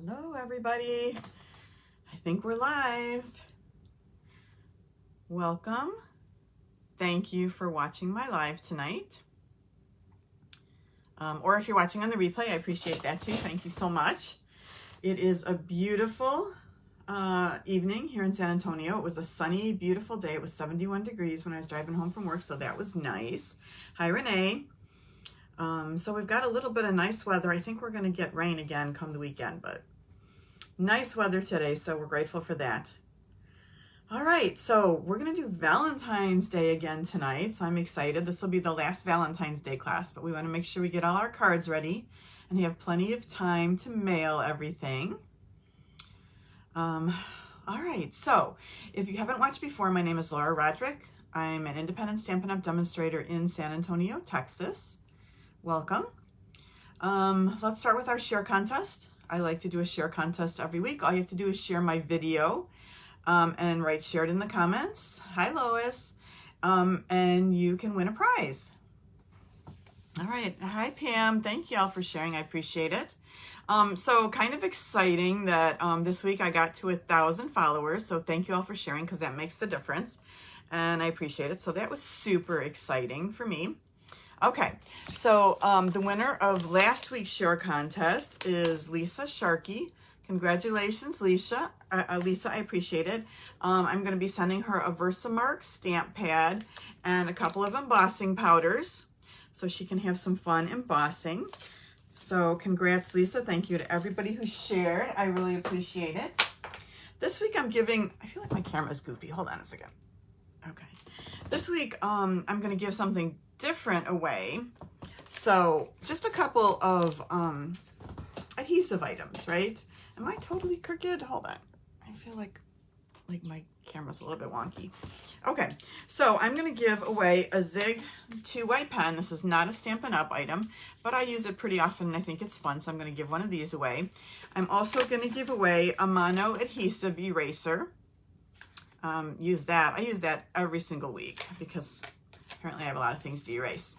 Hello, everybody. I think we're live. Welcome. Thank you for watching my live tonight. Or if you're watching on the replay, I appreciate that too. Thank you so much. It is a beautiful evening here in San Antonio. It was a sunny, beautiful day. It was 71 degrees when I was driving home from work, so that was nice. Hi, Renee. So we've got a little bit of nice weather. I think we're going to get rain again come the weekend, but nice weather today, so we're grateful for that. All right, so we're going to do Valentine's Day again tonight, so I'm excited. This will be the last Valentine's Day class, but we want to make sure we get all our cards ready and have plenty of time to mail everything. All right, so if you haven't watched before, my name is Laura Rodrick. I'm an independent Stampin' Up! Demonstrator in San Antonio, Texas. Welcome. Let's start with our share contest. I like to do a share contest every week. All you have to do is share my video and write shared in the comments. Hi, Lois. And you can win a prize. All right. Hi, Pam. Thank you all for sharing. I appreciate it. So kind of exciting that this week I got to 1,000 followers. So thank you all for sharing because that makes the difference. And I appreciate it. So that was super exciting for me. Okay, so the winner of last week's share contest is Lisa Sharkey. Congratulations, Lisa. Lisa, I appreciate it. I'm going to be sending her a Versamark stamp pad and a couple of embossing powders so she can have some fun embossing. So congrats, Lisa. Thank you to everybody who shared. I really appreciate it. This week I'm giving, I feel like my camera's goofy. Hold on a second. Okay. This week I'm going to give something different away. So just a couple of adhesive items, right? Am I totally crooked? Hold on. I feel like my camera's a little bit wonky. Okay, so I'm going to give away a Zig 2-way pen. This is not a Stampin' Up! Item, but I use it pretty often and I think it's fun, so I'm going to give one of these away. I'm also going to give away a mono adhesive eraser. I use that every single week because apparently I have a lot of things to erase.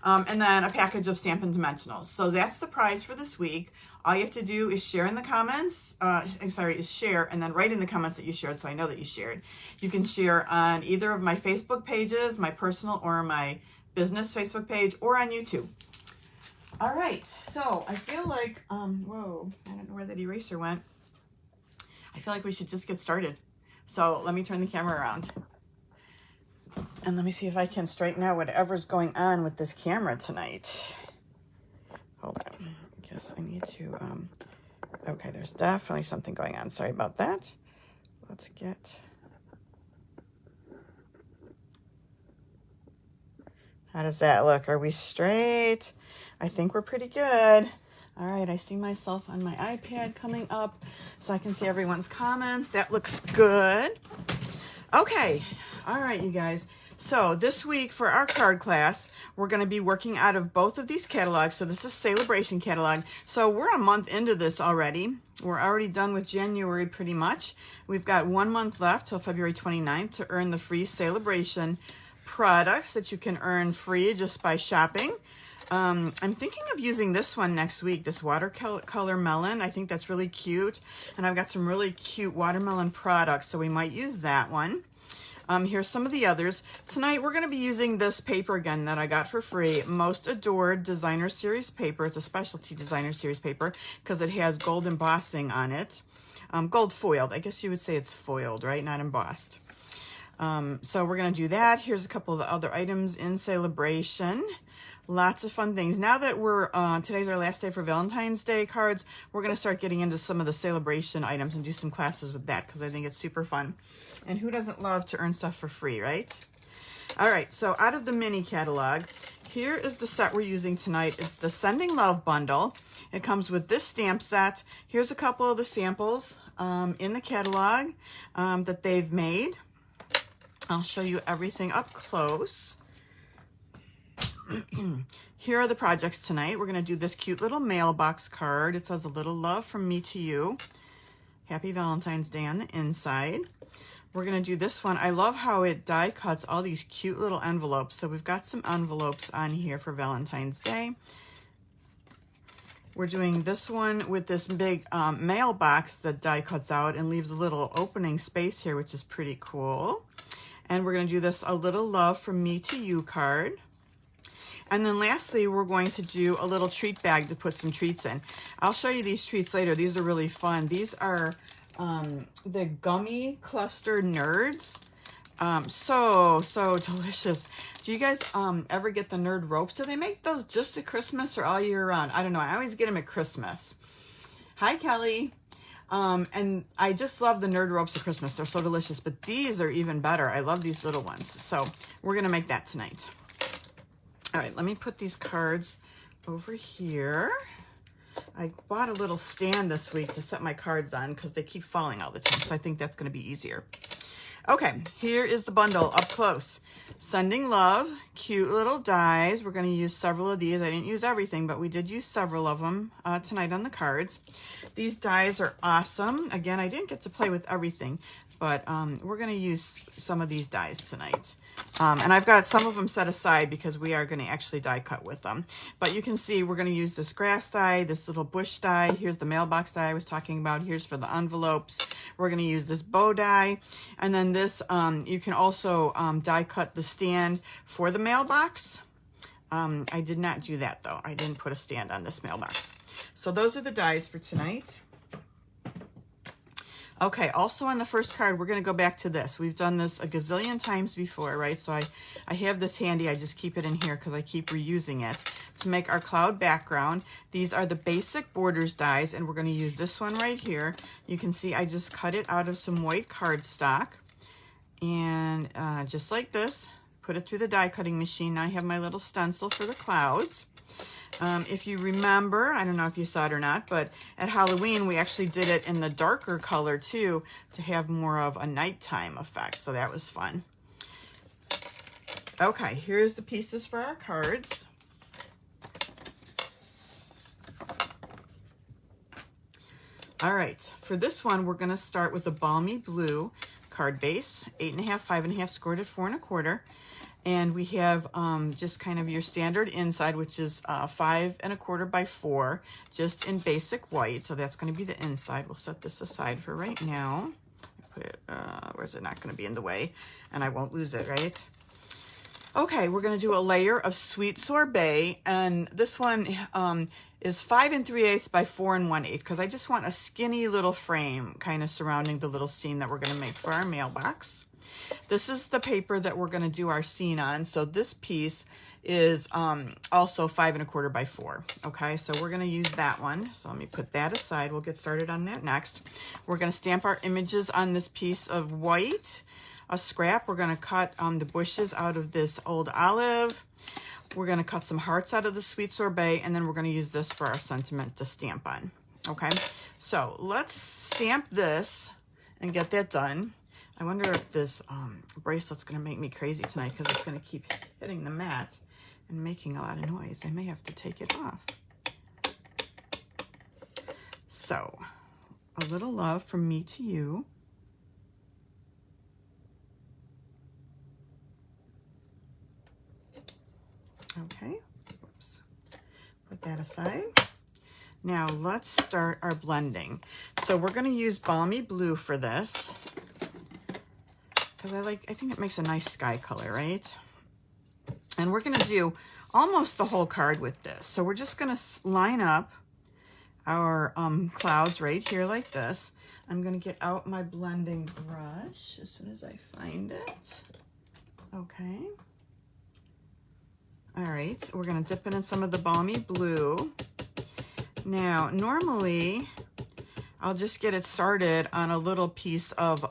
And then a package of Stampin' Dimensionals. So that's the prize for this week. All you have to do is share in the comments. Share and then write in the comments that you shared so I know that you shared. You can share on either of my Facebook pages, my personal or my business Facebook page, or on YouTube. All right, so I feel like, whoa, I don't know where that eraser went. I feel like we should just get started. So let me turn the camera around. And let me see if I can straighten out whatever's going on with this camera tonight. Hold on. I guess I need to, okay, there's definitely something going on. Sorry about that. Let's get, how does that look? Are we straight? I think we're pretty good. All right, I see myself on my iPad coming up so I can see everyone's comments. That looks good. Okay, all right, you guys. So this week for our card class, we're going to be working out of both of these catalogs. So this is Sale-a-bration catalog. So we're a month into this already. We're already done with January pretty much. We've got 1 month left till February 29th to earn the free Sale-a-bration products that you can earn free just by shopping. I'm thinking of using this one next week, this watercolor melon. I think that's really cute. And I've got some really cute watermelon products, so we might use that one. Here's some of the others. Tonight we're going to be using this paper again that I got for free, Most Adored Designer Series paper. It's a specialty designer series paper because it has gold embossing on it. Gold foiled. I guess you would say it's foiled, right? Not embossed. So we're going to do that. Here's a couple of the other items in Sale-a-bration. Lots of fun things. Now that we're, today's our last day for Valentine's Day cards, we're going to start getting into some of the Sale-a-bration items and do some classes with that because I think it's super fun. And who doesn't love to earn stuff for free, right? All right, so out of the mini catalog, here is the set we're using tonight. It's the Sending Love bundle. It comes with this stamp set. Here's a couple of the samples in the catalog that they've made. I'll show you everything up close. Here are the projects tonight. We're going to do this cute little mailbox card. It says a little love from me to you. Happy Valentine's Day on the inside. We're going to do this one. I love how it die cuts all these cute little envelopes. So we've got some envelopes on here for Valentine's Day. We're doing this one with this big mailbox that die cuts out and leaves a little opening space here, which is pretty cool. And we're going to do this A Little Love From Me to You card. And then lastly, we're going to do a little treat bag to put some treats in. I'll show you these treats later. These are really fun. These are the Gummy Cluster Nerds. So delicious. Do you guys ever get the nerd ropes? Do they make those just at Christmas or all year round? I don't know. I always get them at Christmas. Hi, Kelly. And I just love the nerd ropes at Christmas. They're so delicious, but these are even better. I love these little ones. So we're going to make that tonight. All right, let me put these cards over here. I bought a little stand this week to set my cards on because they keep falling all the time. So I think that's going to be easier. Okay, here is the bundle up close. Sending Love, cute little dies. We're going to use several of these. I didn't use everything, but we did use several of them tonight on the cards. These dies are awesome. Again, I didn't get to play with everything, but we're going to use some of these dies tonight. And I've got some of them set aside because we are going to actually die cut with them. But you can see we're going to use this grass die, this little bush die. Here's the mailbox die I was talking about. Here's for the envelopes. We're going to use this bow die. And then this, you can also die cut the stand for the mailbox. I did not do that though. I didn't put a stand on this mailbox. So those are the dies for tonight. Okay, also on the first card, we're going to go back to this. We've done this a gazillion times before, right? So I have this handy. I just keep it in here because I keep reusing it to make our cloud background. These are the basic borders dies, and we're going to use this one right here. You can see I just cut it out of some white cardstock. And just like this, put it through the die cutting machine. Now I have my little stencil for the clouds. If you remember, I don't know if you saw it or not, but at Halloween, we actually did it in the darker color too, to have more of a nighttime effect. So that was fun. Okay, here's the pieces for our cards. All right, for this one, we're gonna start with the Balmy Blue card base, 8.5, 5.5, scored at 4 1/4. And we have just kind of your standard inside, which is 5 1/4 by 4, just in basic white. So that's going to be the inside. We'll set this aside for right now. Put it, where's it not going to be in the way? And I won't lose it, right? Okay, we're going to do a layer of Sweet Sorbet. And this one is 5 3/8 by 4 1/8, because I just want a skinny little frame kind of surrounding the little scene that we're going to make for our mailbox. This is the paper that we're going to do our scene on. So this piece is also 5 1/4 by 4. Okay, so we're going to use that one. So let me put that aside. We'll get started on that next. We're going to stamp our images on this piece of white, a scrap. We're going to cut the bushes out of this old olive. We're going to cut some hearts out of the Sweet Sorbet, and then we're going to use this for our sentiment to stamp on. Okay, so let's stamp this and get that done. I wonder if this bracelet's going to make me crazy tonight because it's going to keep hitting the mat and making a lot of noise. I may have to take it off. So, A Little Love From Me to You. Okay, oops. Put that aside. Now let's start our blending. So we're going to use Balmy Blue for this. Because I think it makes a nice sky color, right? And we're going to do almost the whole card with this. So we're just going to line up our clouds right here like this. I'm going to get out my blending brush as soon as I find it. Okay. All right, so we're going to dip it in some of the Balmy Blue. Now, normally, I'll just get it started on a little piece of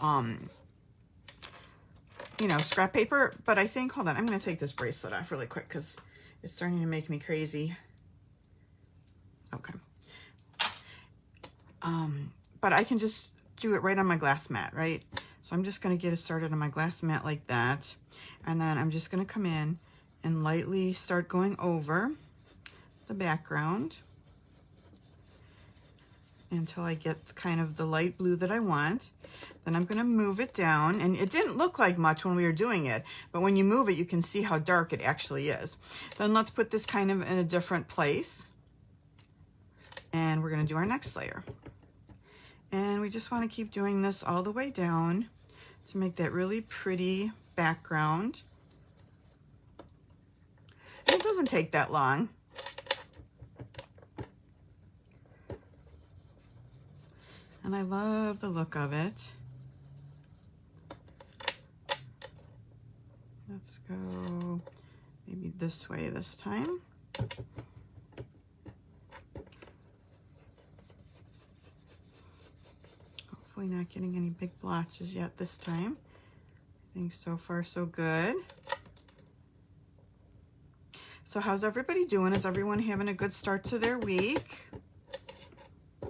you know, scrap paper, but I think, hold on, I'm going to take this bracelet off really quick because it's starting to make me crazy. Okay. But I can just do it right on my glass mat, right? So I'm just going to get it started on my glass mat like that. And then I'm just going to come in and lightly start going over the background until I get kind of the light blue that I want. Then I'm going to move it down, and it didn't look like much when we were doing it, but when you move it, you can see how dark it actually is. Then let's put this kind of in a different place. And we're going to do our next layer. And we just want to keep doing this all the way down to make that really pretty background. And it doesn't take that long. And I love the look of it. Let's go maybe this way this time. Hopefully not getting any big blotches yet this time. I think so far so good. So how's everybody doing? Is everyone having a good start to their week? I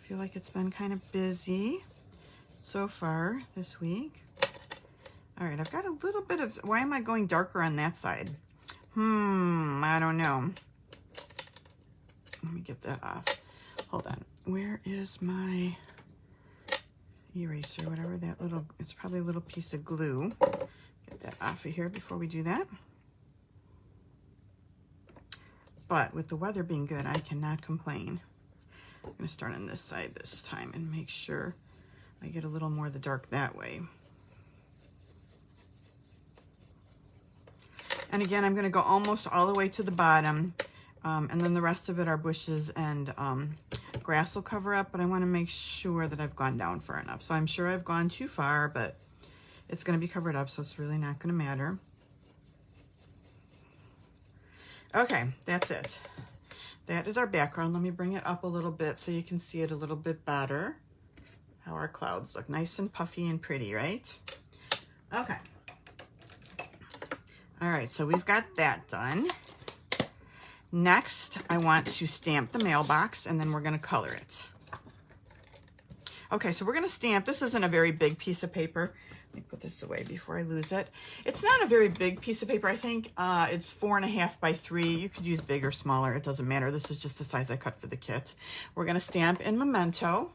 feel like it's been kind of busy so far this week. All right, I've got a little bit of, why am I going darker on that side? I don't know. Let me get that off. Hold on. Where is my eraser, whatever that little, it's probably a little piece of glue. Get that off of here before we do that. But with the weather being good, I cannot complain. I'm going to start on this side this time and make sure I get a little more of the dark that way. And again, I'm going to go almost all the way to the bottom, and then the rest of it are bushes and grass will cover up, but I want to make sure that I've gone down far enough. So I'm sure I've gone too far, but it's going to be covered up, so it's really not going to matter. Okay, that's it. That is our background. Let me bring it up a little bit so you can see it a little bit better. How our clouds look nice and puffy and pretty, right? Okay. All right, so we've got that done. Next, I want to stamp the mailbox, and then we're going to color it. Okay, so we're going to stamp. This isn't a very big piece of paper. Let me put this away before I lose it. It's not a very big piece of paper. I think it's 4.5 by 3. You could use big or smaller. It doesn't matter. This is just the size I cut for the kit. We're going to stamp in Memento.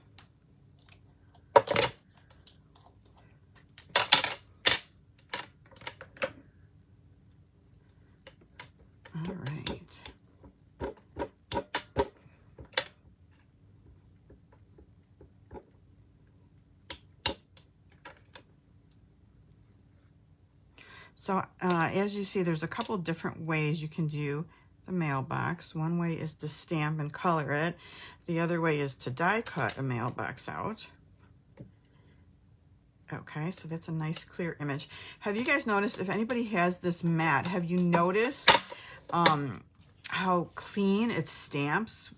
All right. So as you see, there's a couple different ways you can do the mailbox. One way is to stamp and color it. The other way is to die cut a mailbox out. Okay, so that's a nice clear image. Have you guys noticed, if anybody has this mat, have you noticed how clean it stamps?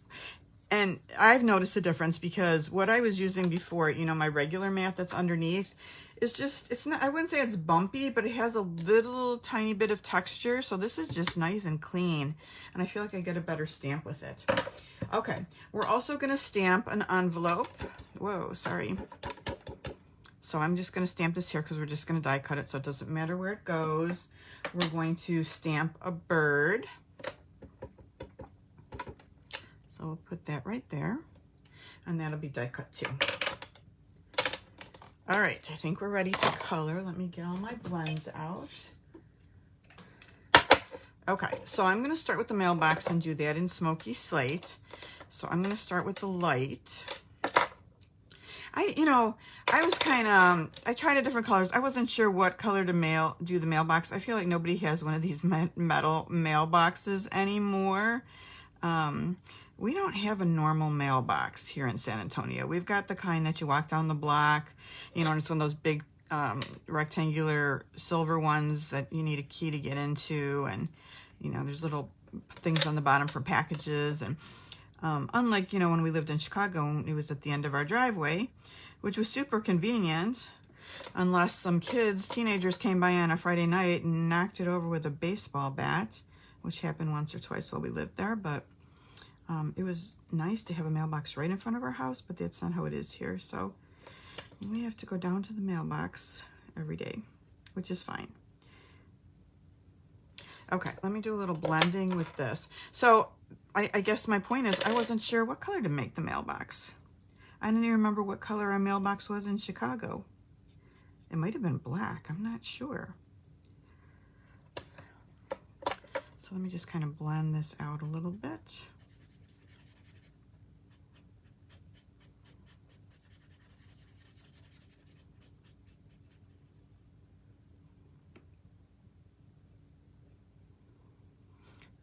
And I've noticed a difference because what I was using before, you know, my regular mat that's underneath, is just, it's not, I wouldn't say it's bumpy, but it has a little tiny bit of texture. So this is just nice and clean. And I feel like I get a better stamp with it. Okay, we're also gonna stamp an envelope. Whoa, sorry. So I'm just gonna stamp this here because we're just gonna die cut it, so it doesn't matter where it goes. We're going to stamp a bird. So we'll put that right there, and that'll be die cut too. All right, I think we're ready to color. Let me get all my blends out. Okay, so I'm gonna start with the mailbox and do that in Smoky Slate. So I'm gonna start with the light. I tried different colors. I wasn't sure what color to do the mailbox. I feel like nobody has one of these metal mailboxes anymore. We don't have a normal mailbox here in San Antonio. We've got the kind that you walk down the block, you know, and it's one of those big rectangular silver ones that you need a key to get into, and you know, there's little things on the bottom for packages. And unlike, you know, when we lived in Chicago, it was at the end of our driveway, which was super convenient, unless some teenagers came by on a Friday night and knocked it over with a baseball bat, which happened once or twice while we lived there. But it was nice to have a mailbox right in front of our house, but that's not how it is here. So we have to go down to the mailbox every day, which is fine. Okay, let me do a little blending with this. So I guess my point is I wasn't sure what color to make the mailbox. I didn't even remember what color our mailbox was in Chicago. It might have been black, I'm not sure. So So let me just kind of blend this out a little bit.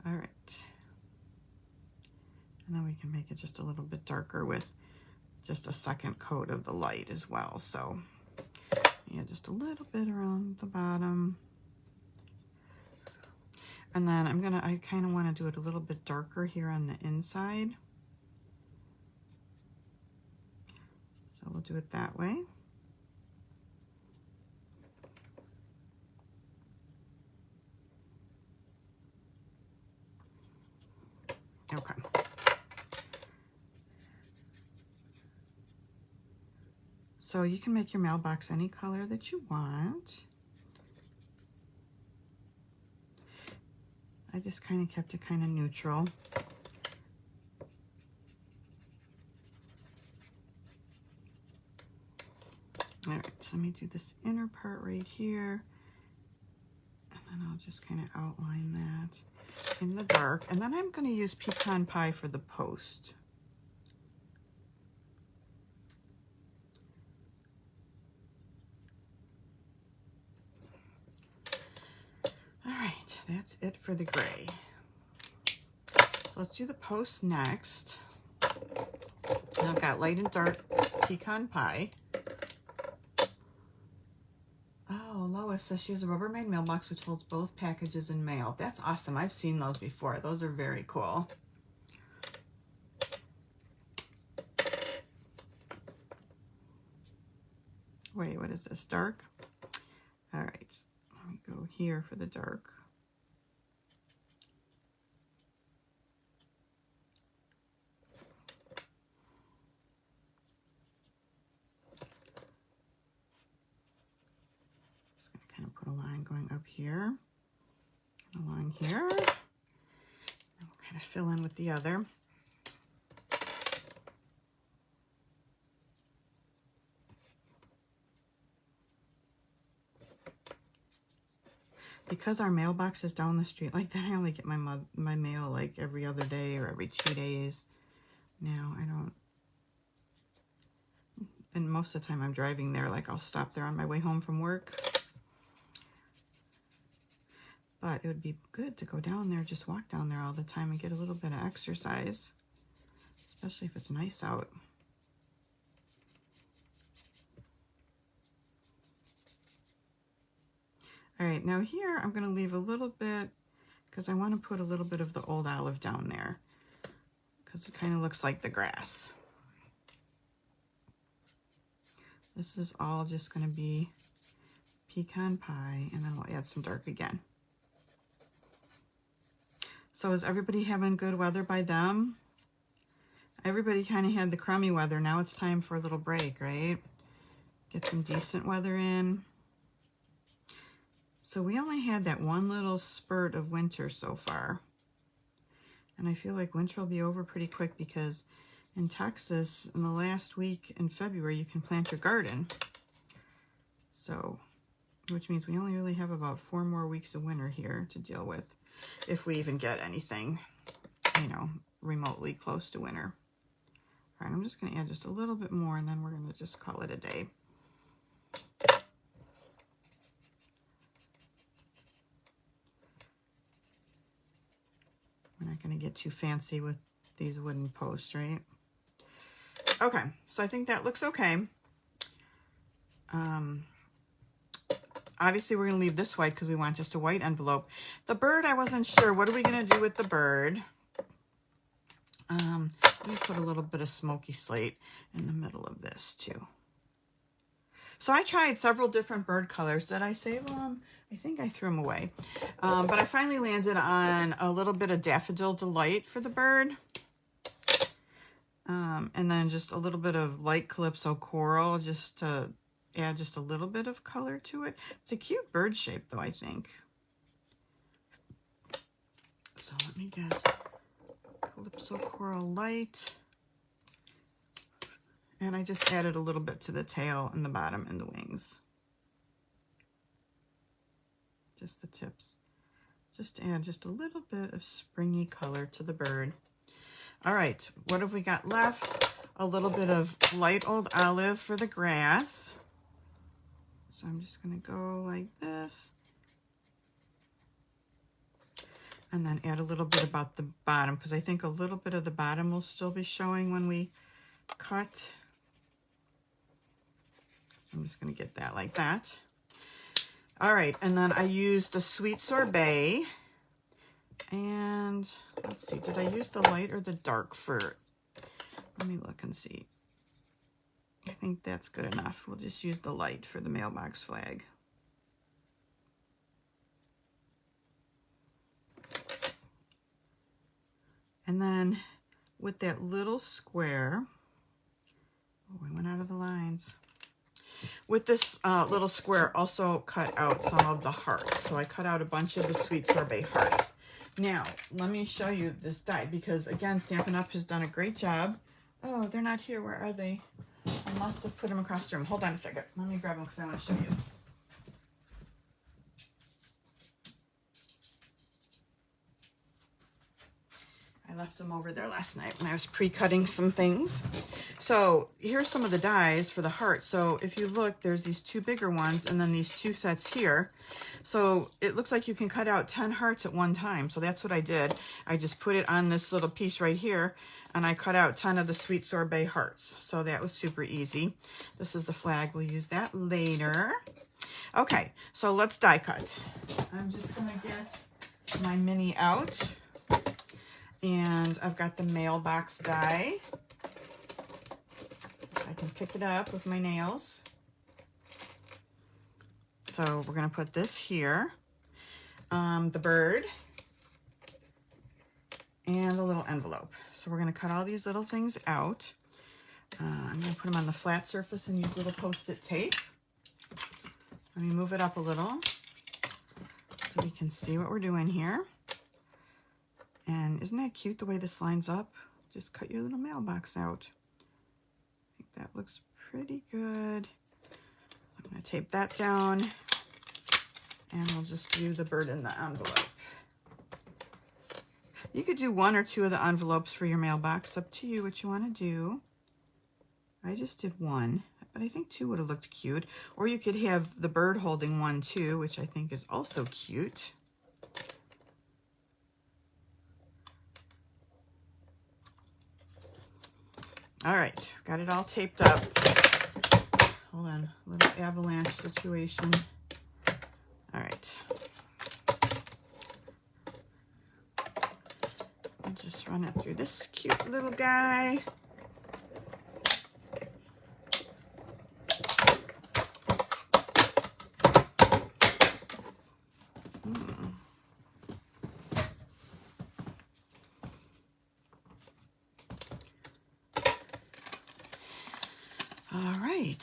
All right. And then we can make it just a little bit darker with just a second coat of the light as well. So yeah, just a little bit around the bottom. And then I kind of want to do it a little bit darker here on the inside. So we'll do it that way. Okay. So you can make your mailbox any color that you want. I just kind of kept it kind of neutral. All right, so let me do this inner part right here. And then I'll just kind of outline that in the dark. And then I'm going to use pecan pie for the post. All right, that's it for the gray. So let's do the post next. And I've got light and dark pecan pie. Oh, Lois says she has a Rubbermaid mailbox which holds both packages and mail. That's awesome. I've seen those before. Those are very cool. Wait, what is this? Dark? All right. Let me go here for the dark. Just going to kind of put a line going up here, and a line here. And we'll kind of fill in with the other. Because our mailbox is down the street like that, I only get my mail like every other day or every 2 days. Now I don't, and most of the time I'm driving there, like I'll stop there on my way home from work. But it would be good to go down there, just walk down there all the time and get a little bit of exercise, especially if it's nice out. All right, now here I'm going to leave a little bit because I want to put a little bit of the old olive down there because it kind of looks like the grass. This is all just going to be pecan pie, and then we'll add some dark again. So is everybody having good weather by them? Everybody kind of had the crummy weather. Now it's time for a little break, right? Get some decent weather in. So we only had that one little spurt of winter so far. And I feel like winter will be over pretty quick because in Texas, in the last week in February, you can plant your garden. So, which means we only really have about 4 more weeks of winter here to deal with, if we even get anything, you know, remotely close to winter. All right, I'm just going to add just a little bit more, and then we're going to just call it a day. We're not going to get too fancy with these wooden posts, right? Okay, so I think that looks okay. Obviously, we're going to leave this white because we want just a white envelope. The bird, I wasn't sure. What are we going to do with the bird? Let me put a little bit of smoky slate in the middle of this, too. So I tried several different bird colors. Did I save them? I think I threw them away. But I finally landed on a little bit of Daffodil Delight for the bird. And then just a little bit of light Calypso Coral just to add just a little bit of color to it. It's a cute bird shape though, I think. So let me get Calypso Coral Light. And I just added a little bit to the tail and the bottom and the wings. Just the tips. just to add just a little bit of springy color to the bird. All right, what have we got left? A little bit of light old olive for the grass. So I'm just gonna go like this. And then add a little bit about the bottom, because I think a little bit of the bottom will still be showing when we cut. So I'm just gonna get that like that. All right, and then I used the sweet sorbet. And let's see, did I use the light or the dark for, let me look and see. I think that's good enough. We'll just use the light for the mailbox flag. And then with that little square, oh, I went out of the lines. With this little square, also cut out some of the hearts. So I cut out a bunch of the sweet sorbet hearts. Now, let me show you this die, because again, Stampin' Up! Has done a great job. Oh, they're not here. Where are they? I must have put them across the room. Hold on a second. Let me grab them because I want to show you. I left them over there last night when I was pre-cutting some things. So here's some of the dies for the heart. So if you look, there's these two bigger ones and then these two sets here. So it looks like you can cut out 10 hearts at one time. So that's what I did. I just put it on this little piece right here and I cut out 10 of the sweet sorbet hearts. So that was super easy. This is the flag. We'll use that later. Okay, so let's die cut. I'm just gonna get my mini out. And I've got the mailbox die. I can pick it up with my nails. So we're going to put this here, the bird, and the little envelope. So we're going to cut all these little things out. I'm going to put them on the flat surface and use little Post-it tape. Let me move it up a little so we can see what we're doing here. And isn't that cute the way this lines up? Just cut your little mailbox out. I think that looks pretty good. I'm going to tape that down. And we'll just do the bird in the envelope. You could do one or two of the envelopes for your mailbox. Up to you what you want to do. I just did one, but I think two would have looked cute. Or you could have the bird holding one too, which I think is also cute. All right, got it all taped up. Hold on, a little avalanche situation. All right. I'll just run it through this cute little guy. All right,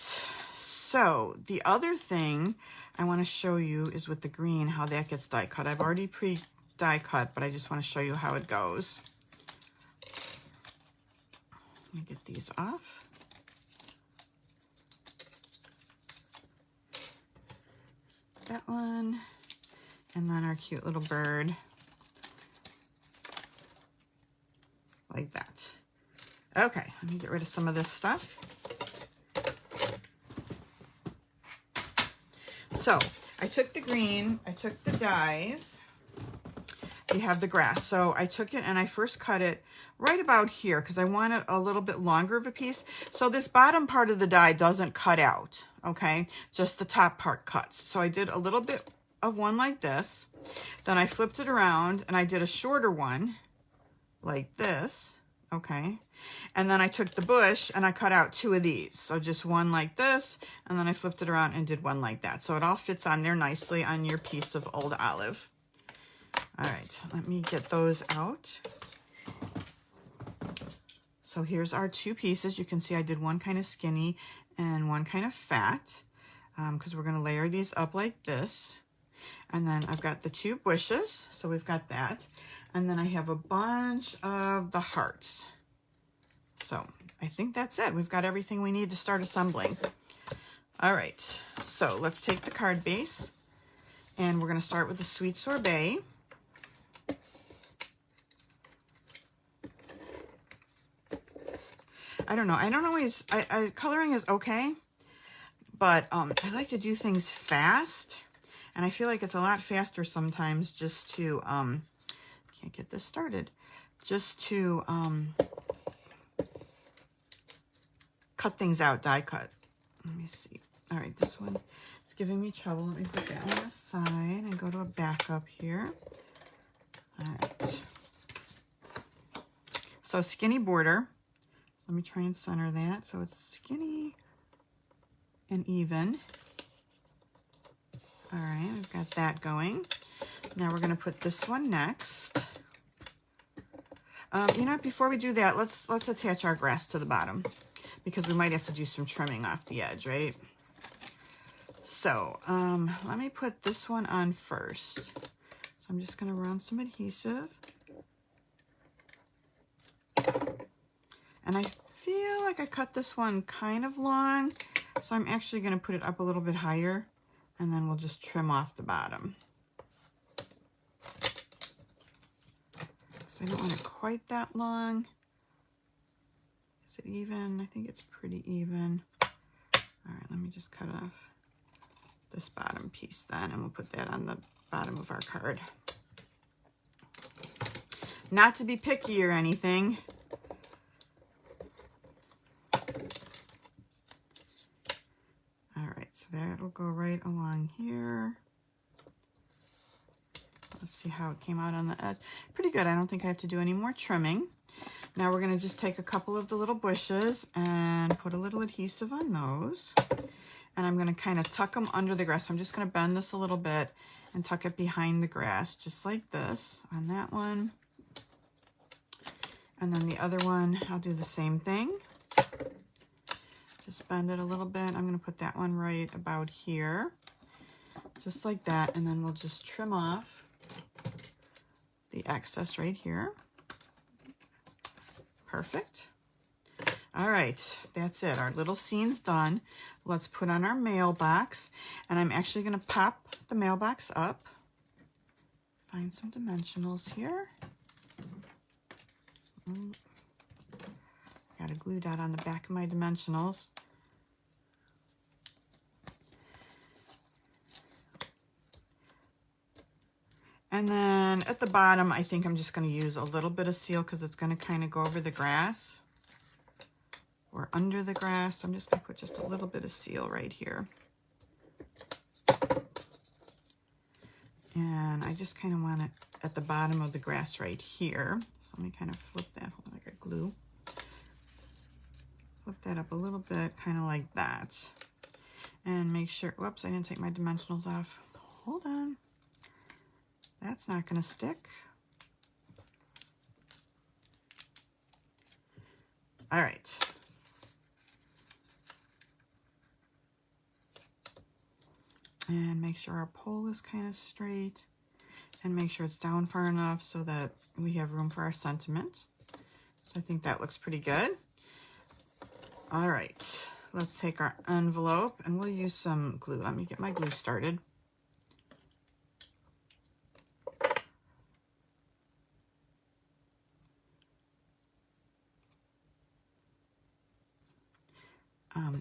so the other thing I want to show you is with the green, how that gets die cut. I've already pre-die cut, but I just want to show you how it goes. Let me get these off. That one, and then our cute little bird, like that. Okay, let me get rid of some of this stuff. So I took the green, I took the dies, you have the grass. So I took it and I first cut it right about here because I want it a little bit longer of a piece. So this bottom part of the die doesn't cut out, okay? Just the top part cuts. So I did a little bit of one like this. Then I flipped it around and I did a shorter one like this, okay? And then I took the bush and I cut out two of these. So just one like this, and then I flipped it around and did one like that. So it all fits on there nicely on your piece of old olive. All right, let me get those out. So here's our two pieces. You can see I did one kind of skinny and one kind of fat, because we're gonna layer these up like this. And then I've got the two bushes, so we've got that. And then I have a bunch of the hearts. So I think that's it. We've got everything we need to start assembling. All right, so let's take the card base and we're gonna start with the sweet sorbet. I don't know. I don't always, coloring is okay, but I like to do things fast. And I feel like it's a lot faster sometimes just to, can't get this started, just to cut things out, die cut. Let me see. All right, this one is giving me trouble. Let me put that on the side and go to a backup here. All right. So skinny border. Let me try and center that so it's skinny and even. All right, we've got that going. Now we're going to put this one next. You know what, before we do that, let's attach our grass to the bottom because we might have to do some trimming off the edge, right? So let me put this one on first. So I'm just going to run some adhesive. And I feel like I cut this one kind of long, so I'm actually going to put it up a little bit higher, and then we'll just trim off the bottom. So I don't want it quite that long. Is it even? I think it's pretty even. All right, let me just cut off this bottom piece then, and we'll put that on the bottom of our card. Not to be picky or anything. All right, so that'll go right along here. Let's see how it came out on the edge. Pretty good. I don't think I have to do any more trimming. Now we're going to just take a couple of the little bushes and put a little adhesive on those. And I'm going to kind of tuck them under the grass. So I'm just going to bend this a little bit and tuck it behind the grass, just like this on that one. And then the other one, I'll do the same thing. Just bend it a little bit. I'm going to put that one right about here, just like that. And then we'll just trim off the excess right here. Perfect. All right, that's it. Our little scene's done. Let's put on our mailbox. And I'm actually going to pop the mailbox up. Find some dimensionals here. Got a glue dot on the back of my dimensionals. And then at the bottom, I think I'm just going to use a little bit of seal because it's going to kind of go over the grass or under the grass. So I'm just going to put just a little bit of seal right here. And I just kind of want it at the bottom of the grass right here. So let me kind of flip that, hold on, I got glue. Flip that up a little bit, kind of like that. And make sure, whoops, I didn't take my dimensionals off. Hold on. That's not going to stick. All right. And make sure our pole is kind of straight. And make sure it's down far enough so that we have room for our sentiment. So I think that looks pretty good. All right. Let's take our envelope and we'll use some glue. Let me get my glue started.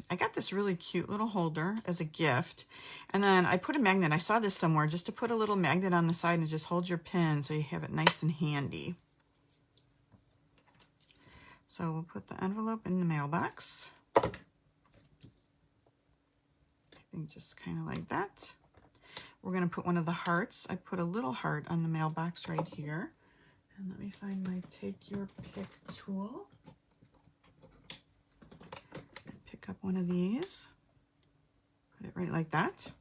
I got this really cute little holder as a gift, and then I put a magnet. I saw this somewhere, just to put a little magnet on the side and just hold your pin so you have it nice and handy. So we'll put the envelope in the mailbox. I think just kind of like that. We're going to put one of the hearts. I put a little heart on the mailbox right here. And let me find my Take Your Pick tool. Up one of these, put it right like that.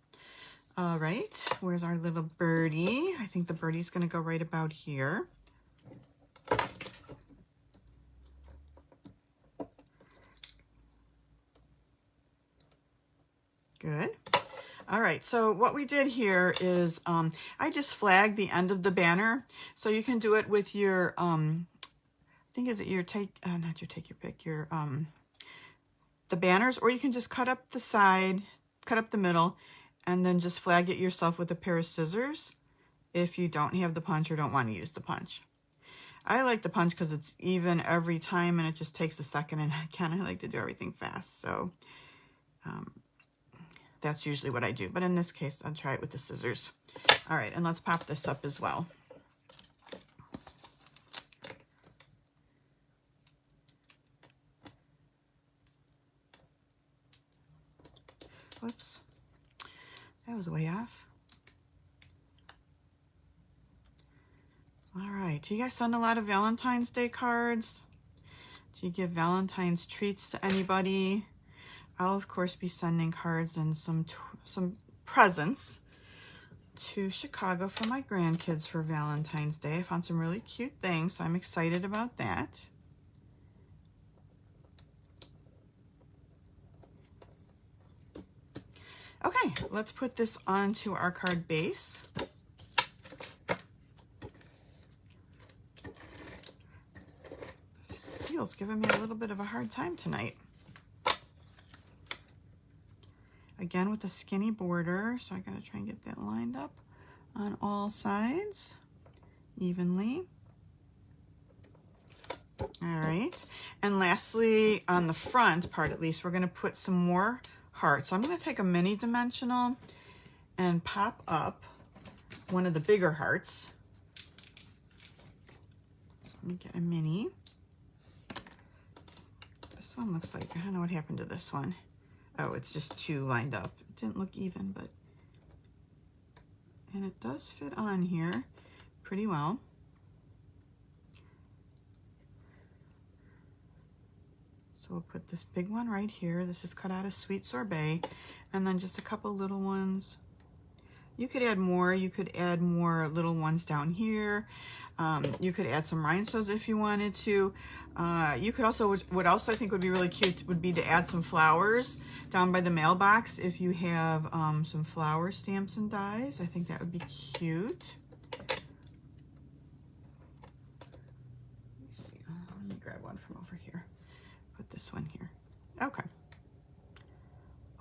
All right, where's our little birdie? I think the birdie's going to go right about here. Good. All right, so what we did here is I just flagged the end of the banner, so you can do it with your I think is it your not your Take Your Pick, your the banners, or you can just cut up the side, cut up the middle, and then just flag it yourself with a pair of scissors if you don't have the punch or don't want to use the punch. I like the punch because it's even every time and it just takes a second, and again, I like to do everything fast. So that's usually what I do. But in this case, I'll try it with the scissors. All right, and let's pop this up as well. Whoops, that was way off. All right, do you guys send a lot of Valentine's Day cards? Do you give Valentine's treats to anybody? I'll of course be sending cards and some presents to Chicago for my grandkids for Valentine's Day. I found some really cute things, so I'm excited about that. Okay, let's put this onto our card base. Seal's giving me a little bit of a hard time tonight. Again with a skinny border, so I gotta try and get that lined up on all sides evenly. All right, and lastly, on the front part at least, we're gonna put some more hearts. So I'm gonna take a mini dimensional and pop up one of the bigger hearts. So let me get a mini. This one looks like, I don't know what happened to this one. Oh, it's just too lined up. It didn't look even, but, and it does fit on here pretty well. So we'll put this big one right here. This is cut out of sweet sorbet, and then just a couple little ones. You could add more. You could add more little ones down here. You could add some rhinestones if you wanted to. You could also, what else I think would be really cute would be to add some flowers down by the mailbox if you have some flower stamps and dies. I think that would be cute. Let me grab one from over here. Put this one here. Okay.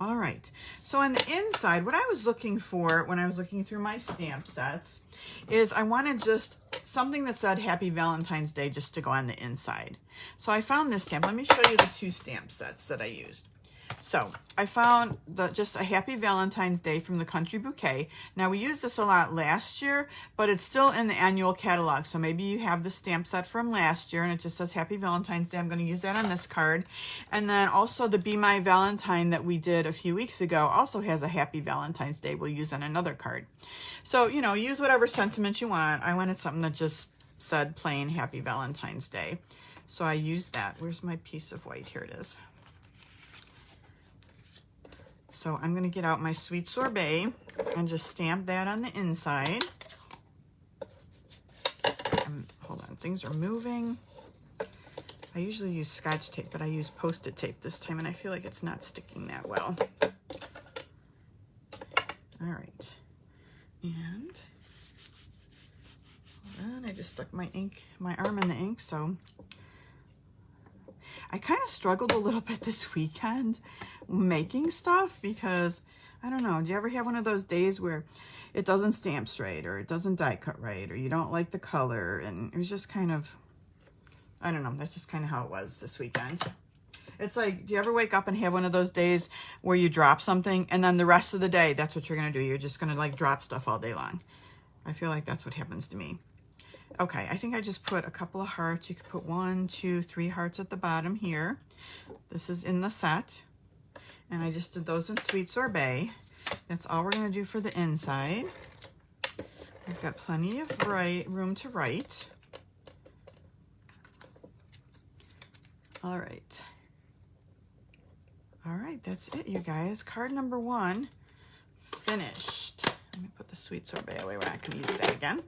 All right, so on the inside, what I was looking for when I was looking through my stamp sets is I wanted just something that said Happy Valentine's Day just to go on the inside. So I found this stamp. Let me show you the two stamp sets that I used. So I found just a Happy Valentine's Day from the Country Bouquet. Now we used this a lot last year, but it's still in the annual catalog. So maybe you have the stamp set from last year and it just says Happy Valentine's Day. I'm going to use that on this card. And then also the Be My Valentine that we did a few weeks ago also has a Happy Valentine's Day we'll use on another card. So, you know, use whatever sentiment you want. I wanted something that just said plain Happy Valentine's Day. So I used that. Where's my piece of white? Here it is. So I'm going to get out my sweet sorbet and just stamp that on the inside. Hold on, things are moving. I usually use Scotch tape, but I use Post-it tape this time, and I feel like it's not sticking that well. All right. And hold on, I just stuck my arm in the ink, so I kind of struggled a little bit this weekend making stuff because, I don't know, do you ever have one of those days where it doesn't stamp straight or it doesn't die cut right or you don't like the color? And it was just kind of, I don't know, that's just kind of how it was this weekend. It's like, do you ever wake up and have one of those days where you drop something and then the rest of the day, that's what you're going to do. You're just going to like drop stuff all day long. I feel like that's what happens to me. Okay, I think I just put a couple of hearts. You could put 1, 2, 3 hearts at the bottom here. This is in the set. And I just did those in sweet sorbet. That's all we're going to do for the inside. I've got plenty of room to write. All right. All right, that's it, you guys. Card number 1 finished. Let me put the sweet sorbet away. We're not going to use that again.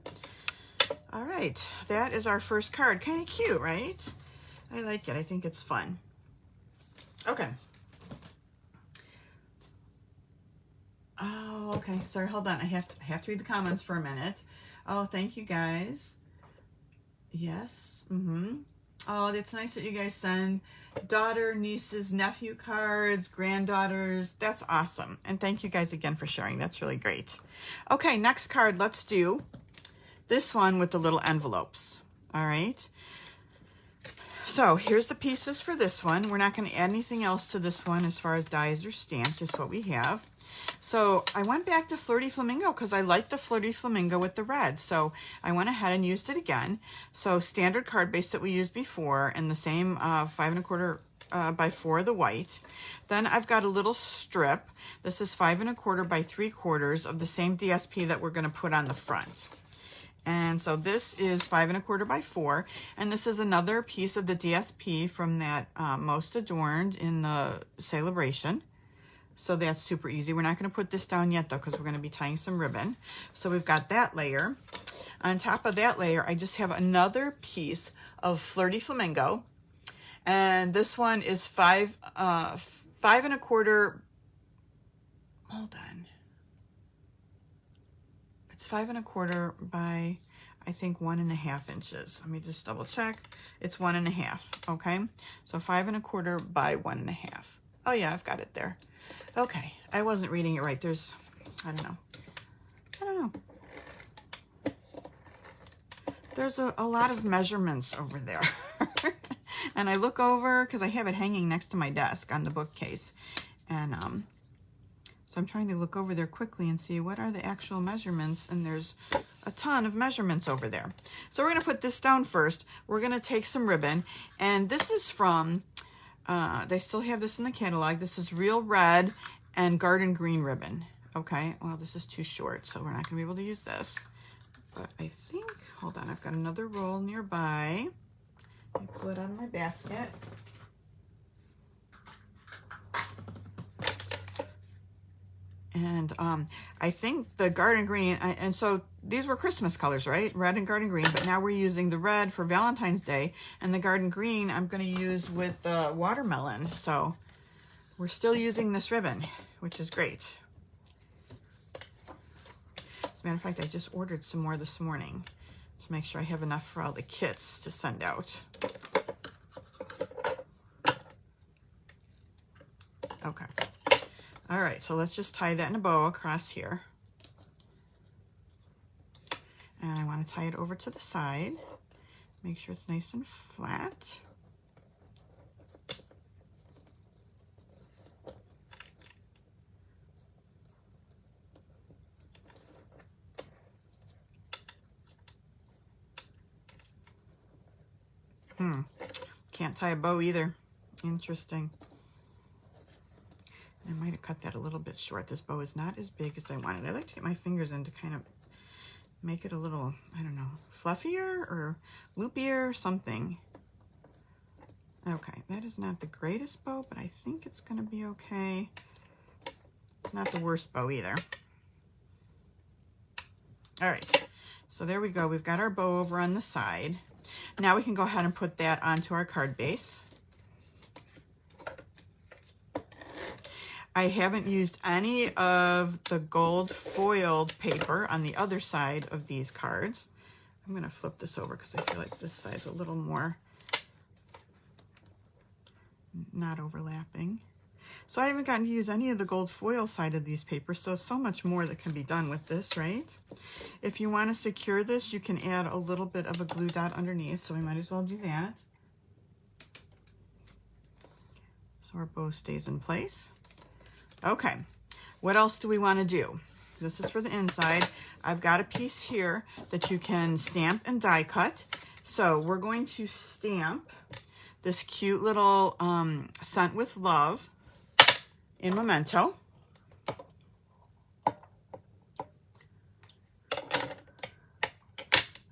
All right, that is our first card. Kind of cute, right? I like it. I think it's fun. Okay. Oh, okay. Sorry, hold on. I have to read the comments for a minute. Oh, thank you guys. Yes. Oh, it's nice that you guys send daughter, nieces, nephew cards, granddaughters. That's awesome. And thank you guys again for sharing. That's really great. Okay, next card. Let's do this one with the little envelopes. All right. So here's the pieces for this one. We're not going to add anything else to this one as far as dies or stamps, just what we have. So I went back to Flirty Flamingo because I like the Flirty Flamingo with the red. So I went ahead and used it again. So standard card base that we used before, and the same 5 1/4 by 4, the white. Then I've got a little strip. This is 5 1/4 by 3/4 of the same DSP that we're going to put on the front. And so this is 5 1/4 by 4, and this is another piece of the DSP from that Most Adorned in the Sale-a-bration. So that's super easy. We're not going to put this down yet though, because we're going to be tying some ribbon. So we've got that layer. On top of that layer, I just have another piece of Flirty Flamingo, and this one is 5 1/4. Hold on. It's 5 1/4 by, I think, 1.5 inches. Let me just double check. It's 1.5. Okay, so 5 1/4 by 1.5. Oh yeah, I've got it there. Okay, I wasn't reading it right. There's, I don't know. There's a lot of measurements over there. And I look over because I have it hanging next to my desk on the bookcase, and so I'm trying to look over there quickly and see what are the actual measurements, and there's a ton of measurements over there. So we're going to put this down first. We're going to take some ribbon, and this is from, they still have this in the catalog. This is Real Red and Garden Green ribbon. Okay, well, this is too short, so we're not going to be able to use this. But I think, hold on, I've got another roll nearby. Let me pull it out of my basket. And I think the Garden Green, and so these were Christmas colors, right? Red and Garden Green, but now we're using the red for Valentine's Day, and the Garden Green I'm going to use with the watermelon. So we're still using this ribbon, which is great. As a matter of fact, I just ordered some more this morning to make sure I have enough for all the kits to send out. Okay. All right, so let's just tie that in a bow across here. And I want to tie it over to the side. Make sure it's nice and flat. Can't tie a bow either. Interesting. I might have cut that a little bit short. This bow is not as big as I wanted. I like to get my fingers in to kind of make it a little, I don't know, fluffier or loopier or something. Okay, that is not the greatest bow, but I think it's going to be okay. It's not the worst bow either. All right, so there we go. We've got our bow over on the side. Now we can go ahead and put that onto our card base. I haven't used any of the gold foiled paper on the other side of these cards. I'm going to flip this over because I feel like this side's a little more not overlapping. So I haven't gotten to use any of the gold foil side of these papers, so much more that can be done with this, right? If you want to secure this, you can add a little bit of a glue dot underneath, so we might as well do that. So our bow stays in place. Okay, what else do we want to do? This is for the inside. I've got a piece here that you can stamp and die cut. So we're going to stamp this cute little Sent with Love in Memento.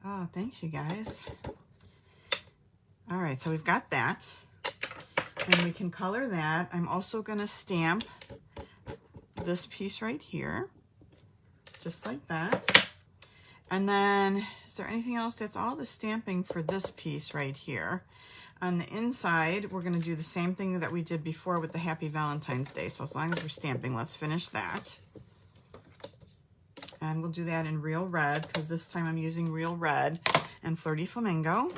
Oh, thanks you guys. All right, so we've got that. And we can color that. I'm also going to stamp this piece right here, just like that. And then, is there anything else? That's all the stamping for this piece right here. On the inside, we're going to do the same thing that we did before with the Happy Valentine's Day. So as long as we're stamping, let's finish that. And we'll do that in Real Red, because this time I'm using Real Red and Flirty Flamingo.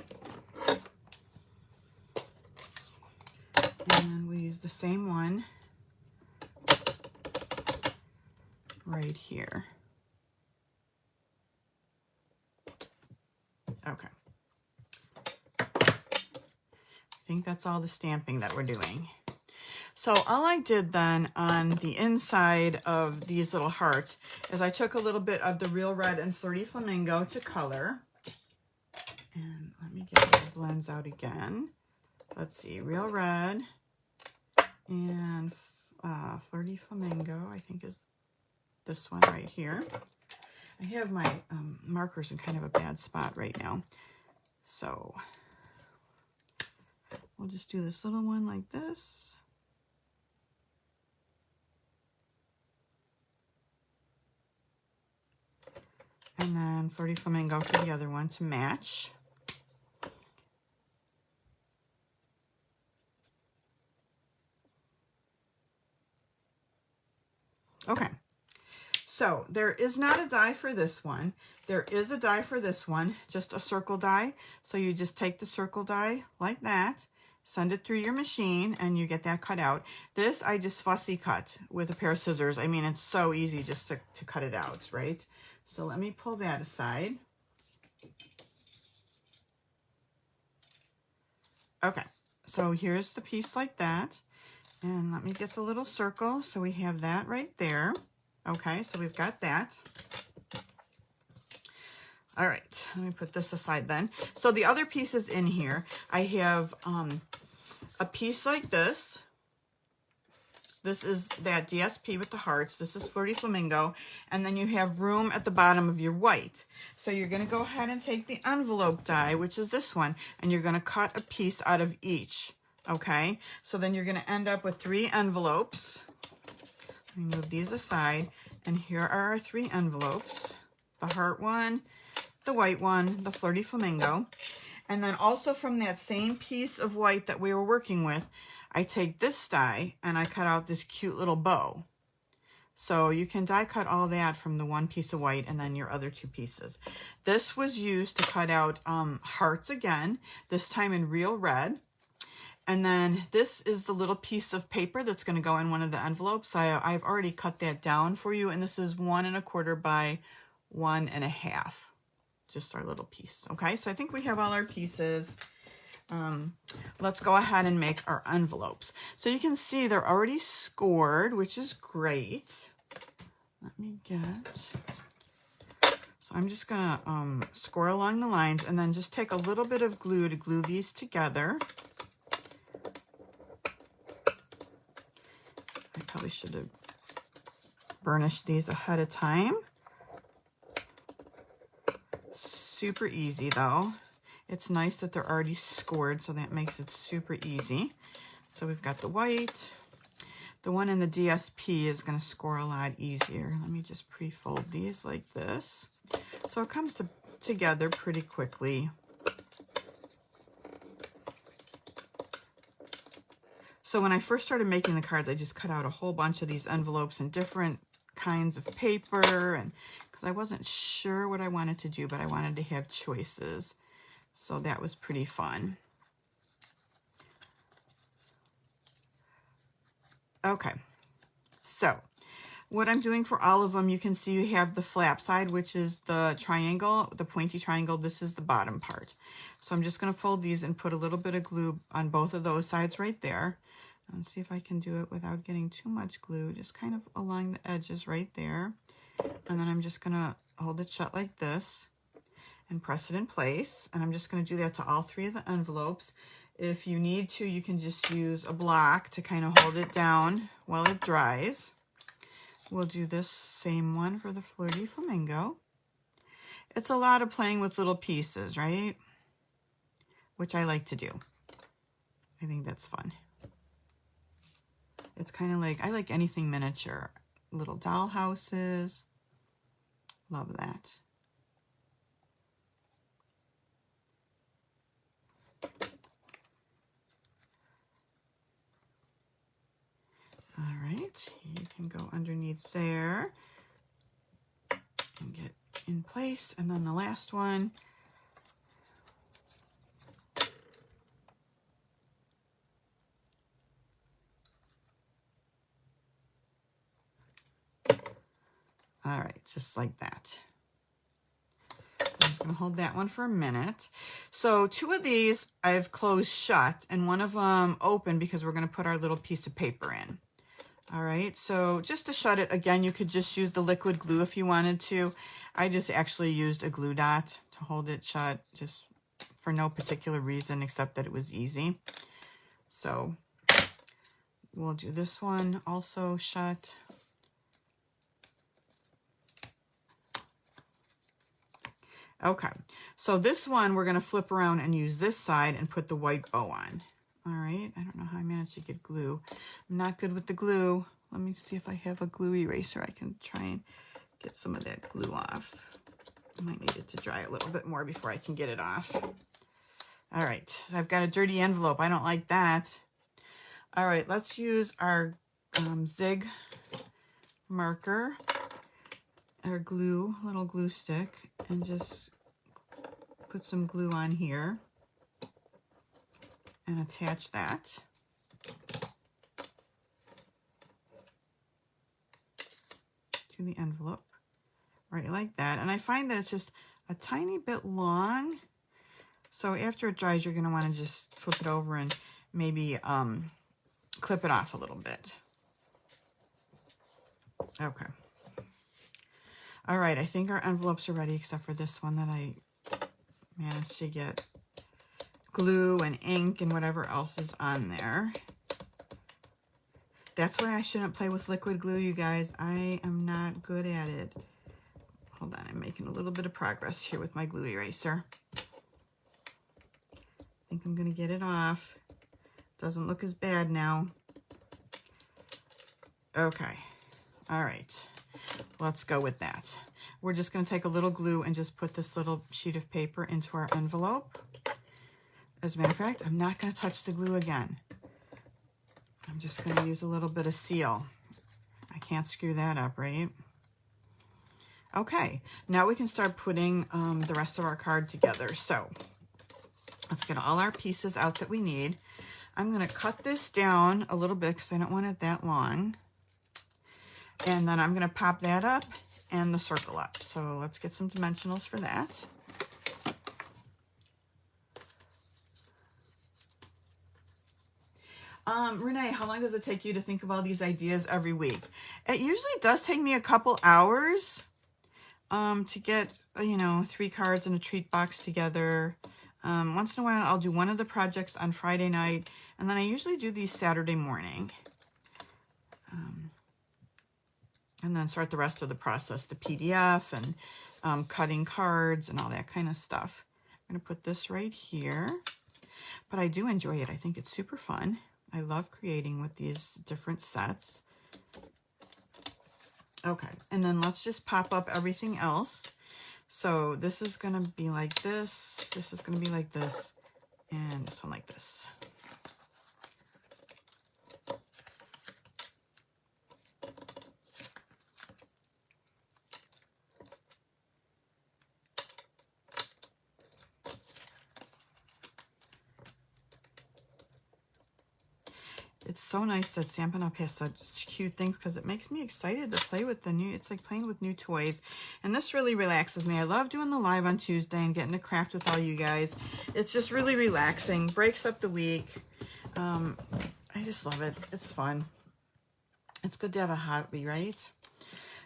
And we'll use the same one right here. Okay. think that's all the stamping that we're doing. So all I did then on the inside of these little hearts is I took a little bit of the Real Red and Flirty Flamingo to color. And let me get the blends out again. Let's see, Real Red and Flirty Flamingo, I think is this one right here. I have my markers in kind of a bad spot right now. So we'll just do this little one like this. And then Flirty Flamingo for the other one to match. Okay, so there is not a die for this one. There is a die for this one, just a circle die. So you just take the circle die like that, send it through your machine, and you get that cut out. This I just fussy cut with a pair of scissors. I mean, it's so easy just to cut it out, right? So let me pull that aside. Okay, so here's the piece like that. And let me get the little circle. So we have that right there. Okay, so we've got that. All right, let me put this aside then. So the other pieces in here, I have a piece like this. This is that DSP with the hearts. This is Flirty Flamingo. And then you have room at the bottom of your white. So you're going to go ahead and take the envelope die, which is this one, and you're going to cut a piece out of each. Okay, so then you're going to end up with 3 envelopes. Let me move these aside. And here are our 3 envelopes. The heart one, the white one, the Flirty Flamingo. And then also from that same piece of white that we were working with, I take this die and I cut out this cute little bow. So you can die cut all that from the one piece of white and then your other 2 pieces. This was used to cut out hearts again, this time in Real Red. And then this is the little piece of paper that's going to go in one of the envelopes. I've already cut that down for you, and this is 1 1/4 by 1 1/2. Just our little piece. Okay, so I think we have all our pieces. Let's go ahead and make our envelopes. So you can see they're already scored, which is great. Let me get... So I'm just gonna score along the lines and then just take a little bit of glue to glue these together. I probably should have burnished these ahead of time. Super easy though. It's nice that they're already scored, so that makes it super easy. So we've got the white. The one in the DSP is going to score a lot easier. Let me just pre-fold these like this. So it comes together pretty quickly. So when I first started making the cards, I just cut out a whole bunch of these envelopes in different kinds of paper, and because I wasn't sure what I wanted to do, but I wanted to have choices. So that was pretty fun. Okay, so what I'm doing for all of them, you can see you have the flap side, which is the triangle, the pointy triangle. This is the bottom part. So I'm just going to fold these and put a little bit of glue on both of those sides right there. Let's see if I can do it without getting too much glue, just kind of along the edges right there. And then I'm just going to hold it shut like this and press it in place. And I'm just going to do that to all 3 of the envelopes. If you need to, you can just use a block to kind of hold it down while it dries. We'll do this same one for the Flirty Flamingo. It's a lot of playing with little pieces, right? Which I like to do. I think that's fun. It's kind of like, I like anything miniature. Little doll houses. Love that. All right, you can go underneath there and get in place. And then the last one. All right, just like that. I'm gonna hold that one for a minute. So 2 of these I've closed shut and one of them open because we're gonna put our little piece of paper in. All right, so just to shut it, again, you could just use the liquid glue if you wanted to. I just actually used a glue dot to hold it shut, just for no particular reason except that it was easy. So we'll do this one also shut. Okay, so this one we're gonna flip around and use this side and put the white bow on. All right, I don't know how I managed to get glue. I'm not good with the glue. Let me see if I have a glue eraser. I can try and get some of that glue off. I might need it to dry a little bit more before I can get it off. All right, I've got a dirty envelope. I don't like that. All right, let's use our zig marker, our glue, little glue stick, and just put some glue on here and attach that. To the envelope, right like that. And I find that it's just a tiny bit long. So after it dries, you're gonna wanna just flip it over and maybe clip it off a little bit. Okay. All right, I think our envelopes are ready except for this one that I managed to get glue and ink and whatever else is on there. That's why I shouldn't play with liquid glue, you guys. I am not good at it. Hold on, I'm making a little bit of progress here with my glue eraser. I think I'm gonna get it off. Doesn't look as bad now. Okay, all right, let's go with that. We're just gonna take a little glue and just put this little sheet of paper into our envelope. As a matter of fact, I'm not gonna touch the glue again. I'm just going to use a little bit of seal. I can't screw that up, right? Okay, now we can start putting the rest of our card together. So let's get all our pieces out that we need. I'm going to cut this down a little bit because I don't want it that long. And then I'm going to pop that up and the circle up. So let's get some dimensionals for that. Renee, how long does it take you to think of all these ideas every week? It usually does take me a couple hours to get, 3 cards and a treat box together. Once in a while, I'll do one of the projects on Friday night, and then I usually do these Saturday morning. And then start the rest of the process, the PDF and cutting cards and all that kind of stuff. I'm going to put this right here, but I do enjoy it. I think it's super fun. I love creating with these different sets. Okay, and then let's just pop up everything else. So this is gonna be like this is gonna be like this, and this one like this. It's so nice that Stampin' Up! Has such cute things because it makes me excited to play with the new, it's like playing with new toys. And this really relaxes me. I love doing the live on Tuesday and getting to craft with all you guys. It's just really relaxing, breaks up the week. I just love it. It's fun. It's good to have a hobby, right?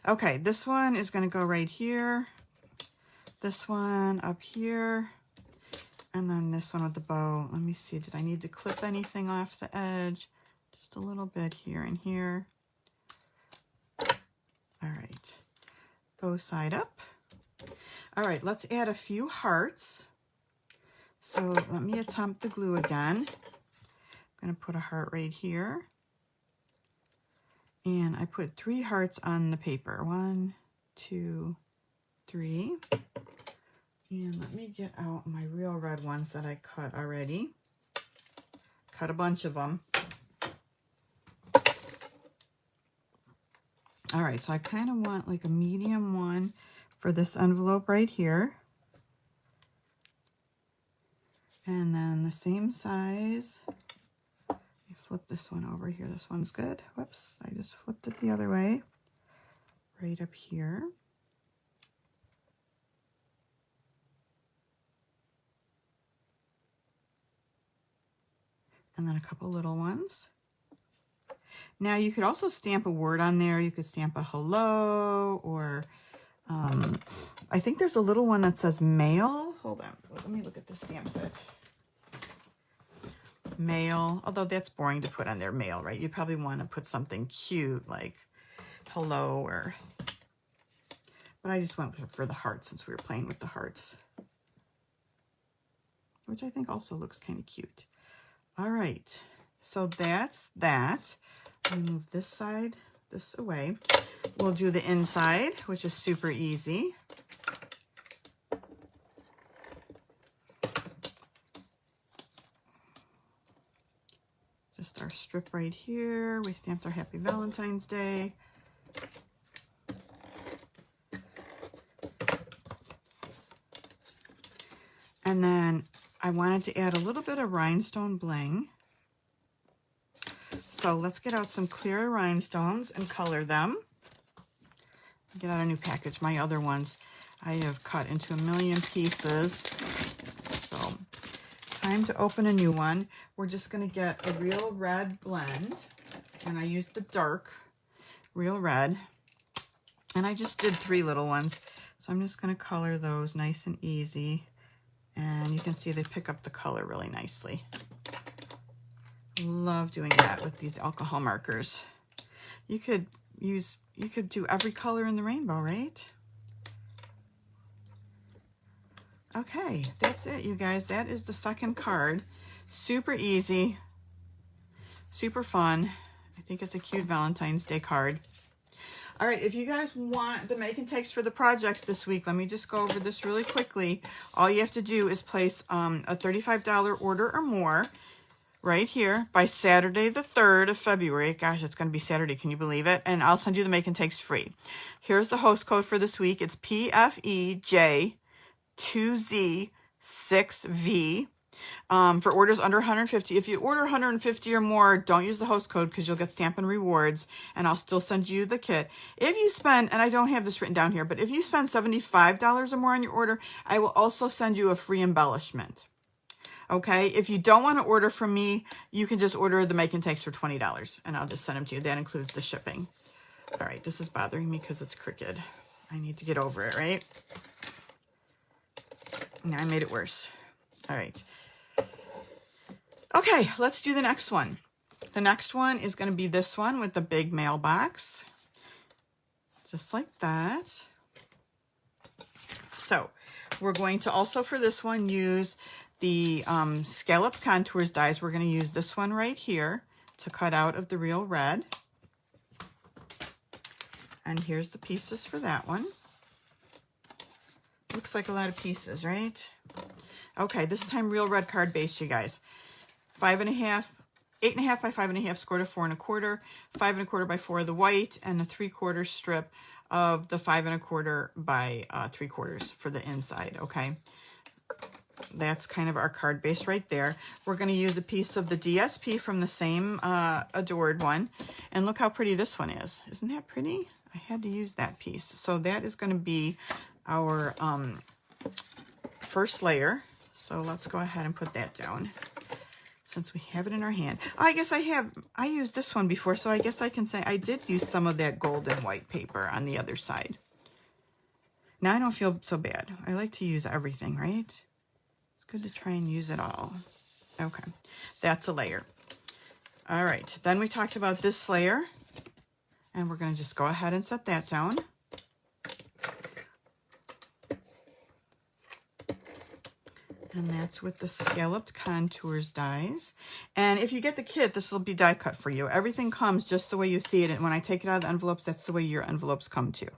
Okay, this one is going to go right here. This one up here. And then this one with the bow. Let me see, did I need to clip anything off the edge? Just a little bit here and here. All right, bow side up. All right, let's add a few hearts. So let me attempt the glue again. I'm gonna put a heart right here. And I put 3 hearts on the paper. 1, 2, 3. And let me get out my real red ones that I cut already. Cut a bunch of them. All right, so I kind of want like a medium one for this envelope right here. And then the same size. Let me flip this one over here. This one's good. Whoops, I just flipped it the other way. Right up here. and then a couple little ones. Now you could also stamp a word on there. You could stamp a hello, or I think there's a little one that says mail. Hold on, let me look at the stamp set. Mail, although that's boring to put on there, mail, right? You probably want to put something cute like hello, or, but I just went for the heart since we were playing with the hearts, which I think also looks kind of cute. All right, so that's that. I'll move this side, this away. We'll do the inside, which is super easy. Just our strip right here. We stamped our Happy Valentine's Day. And then I wanted to add a little bit of rhinestone bling. So let's get out some clear rhinestones and color them. Get out a new package. My other ones I have cut into a million pieces. So time to open a new one. We're just going to get a real red blend. And I used the dark real red. And I just did 3 little ones. So I'm just going to color those nice and easy. And you can see they pick up the color really nicely. Love doing that with these alcohol markers. You could do every color in the rainbow, right? Okay, that's it, you guys. That is the second card. Super easy, super fun. I think it's a cute Valentine's Day card. All right, if you guys want the make and takes for the projects this week, let me just go over this really quickly. All you have to do is place a $35 order or more right here by Saturday the 3rd of February. Gosh, it's going to be Saturday. Can you believe it? And I'll send you the make and takes free. Here's the host code for this week. It's PFEJ2Z6V. For orders under 150. If you order 150 or more, don't use the host code because you'll get Stampin' Rewards, and I'll still send you the kit. If you spend, and I don't have this written down here, but if you spend $75 or more on your order, I will also send you a free embellishment. Okay, if you don't want to order from me, you can just order the make and takes for $20, and I'll just send them to you. That includes the shipping. All right, this is bothering me because it's crooked. I need to get over it, right? Now I made it worse. All right. Okay, let's do the next one. The next one is going to be this one with the big mailbox. Just like that. So we're going to also, for this one, use the scalloped contours dies. We're going to use this one right here to cut out of the real red. And here's the pieces for that one. Looks like a lot of pieces, right? Okay, this time real red card base, you guys. 8.5 by 5.5 scored of 4 1/4, 5 1/4 by 4 of the white, and a 3/4 strip of the 5 1/4 by 3/4 for the inside. Okay, that's kind of our card base right there. We're going to use a piece of the DSP from the same Adored one, and look how pretty this one is. Isn't that pretty? I had to use that piece. So that is going to be our first layer. So let's go ahead and put that down, since we have it in our hand. I guess I used this one before, so I guess I can say I did use some of that gold and white paper on the other side. Now I don't feel so bad. I like to use everything, right? It's good to try and use it all. Okay, that's a layer. All right, then we talked about this layer, and we're gonna just go ahead and set that down. And that's with the scalloped contours dies. And if you get the kit, this will be die cut for you. Everything comes just the way you see it. And when I take it out of the envelopes, that's the way your envelopes come too.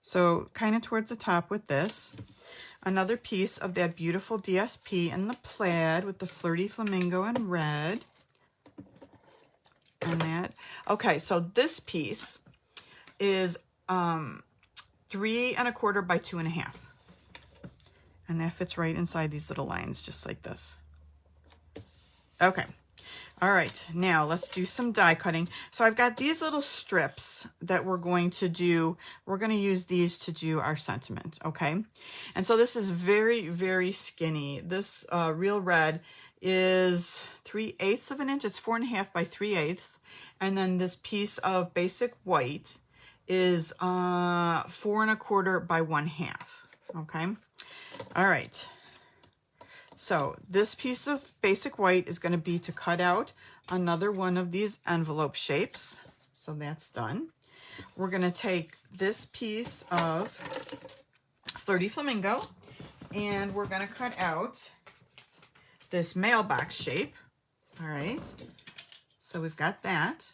So kind of towards the top with this. Another piece of that beautiful DSP in the plaid with the flirty flamingo in red. And that. Okay, so this piece is 3 1/4 by 2 1/2. And that fits right inside these little lines, just like this. Okay. All right. Now let's do some die cutting. So I've got these little strips that we're going to do. We're going to use these to do our sentiment. Okay. And so this is very, very skinny. This real red is 3/8 of an inch. It's 4.5 by 3/8. And then this piece of basic white is 4 1/4 by 1/2. Okay. All right. So this piece of basic white is going to be to cut out another one of these envelope shapes. So that's done. We're going to take this piece of Flirty Flamingo and we're going to cut out this mailbox shape. All right. So we've got that.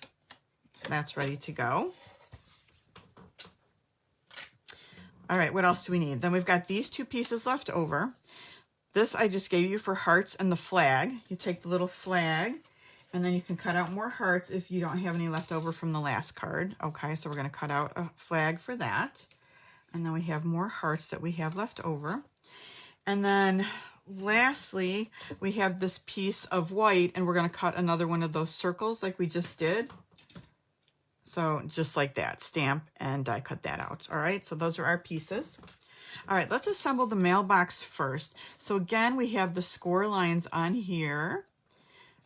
That's ready to go. All right, what else do we need? Then we've got these two pieces left over. This I just gave you for hearts and the flag. You take the little flag and then you can cut out more hearts if you don't have any left over from the last card. Okay, so we're going to cut out a flag for that. And then we have more hearts that we have left over. And then lastly, we have this piece of white and we're going to cut another one of those circles like we just did. So just like that, stamp and die cut that out. All right, so those are our pieces. All right, let's assemble the mailbox first. So again, we have the score lines on here.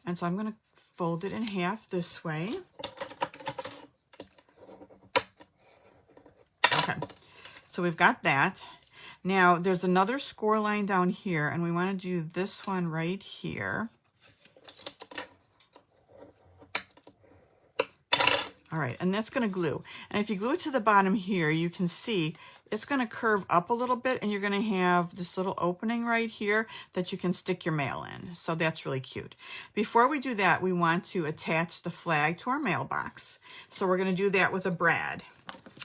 And so I'm going to fold it in half this way. Okay, so we've got that. Now there's another score line down here and we want to do this one right here. All right, and that's going to glue. And if you glue it to the bottom here, you can see it's going to curve up a little bit and you're going to have this little opening right here that you can stick your mail in. So that's really cute. Before we do that, we want to attach the flag to our mailbox. So we're going to do that with a brad.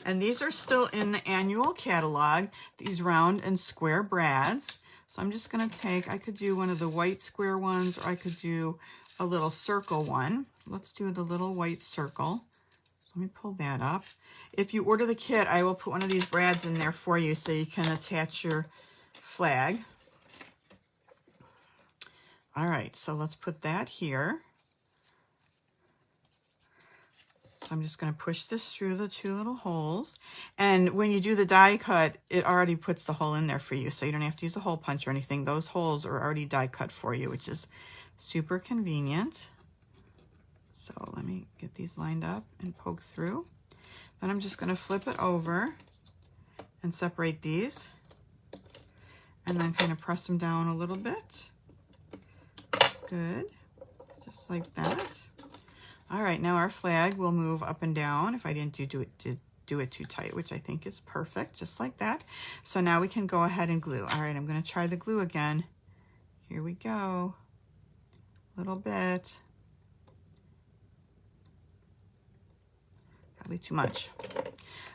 And these are still in the annual catalog, these round and square brads. So I'm just going to take, I could do one of the white square ones or I could do a little circle one. Let's do the little white circle. Let me pull that up. If you order the kit, I will put one of these brads in there for you so you can attach your flag. All right, so let's put that here. So I'm just going to push this through the two little holes. And when you do the die cut, it already puts the hole in there for you, so you don't have to use a hole punch or anything. Those holes are already die cut for you, which is super convenient. So let me get these lined up and poke through. Then I'm just going to flip it over and separate these and then kind of press them down a little bit. Good, just like that. All right, now our flag will move up and down if I didn't do it too tight, which I think is perfect, just like that. So now we can go ahead and glue. All right, I'm going to try the glue again. Here we go. A little bit. Probably too much.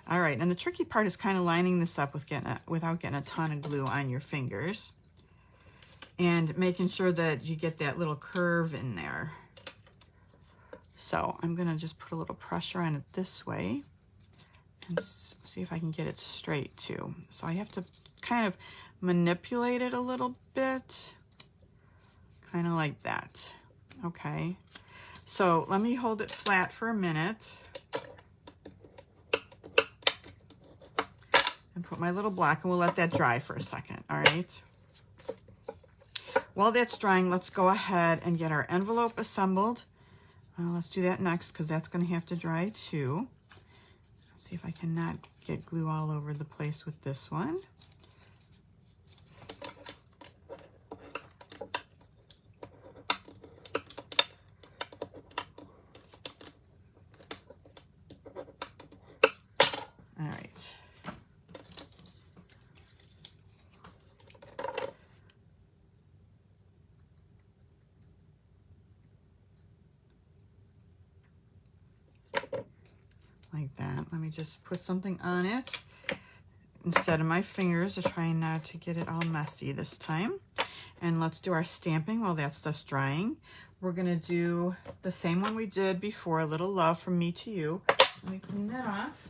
All right, and the tricky part is kind of lining this up with without getting a ton of glue on your fingers and making sure that you get that little curve in there. So I'm gonna just put a little pressure on it this way and see if I can get it straight too. So I have to kind of manipulate it a little bit, kind of like that. Okay, so let me hold it flat for a minute and put my little block, and we'll let that dry for a second. All right, while that's drying, let's go ahead and get our envelope assembled. Let's do that next because that's going to have to dry too. Let's see if I can not get glue all over the place with this one. All right. Like that. Let me just put something on it instead of my fingers to try not to get it all messy this time. And let's do our stamping while that stuff's drying. We're gonna do the same one we did before, a little love from me to you. Let me clean that off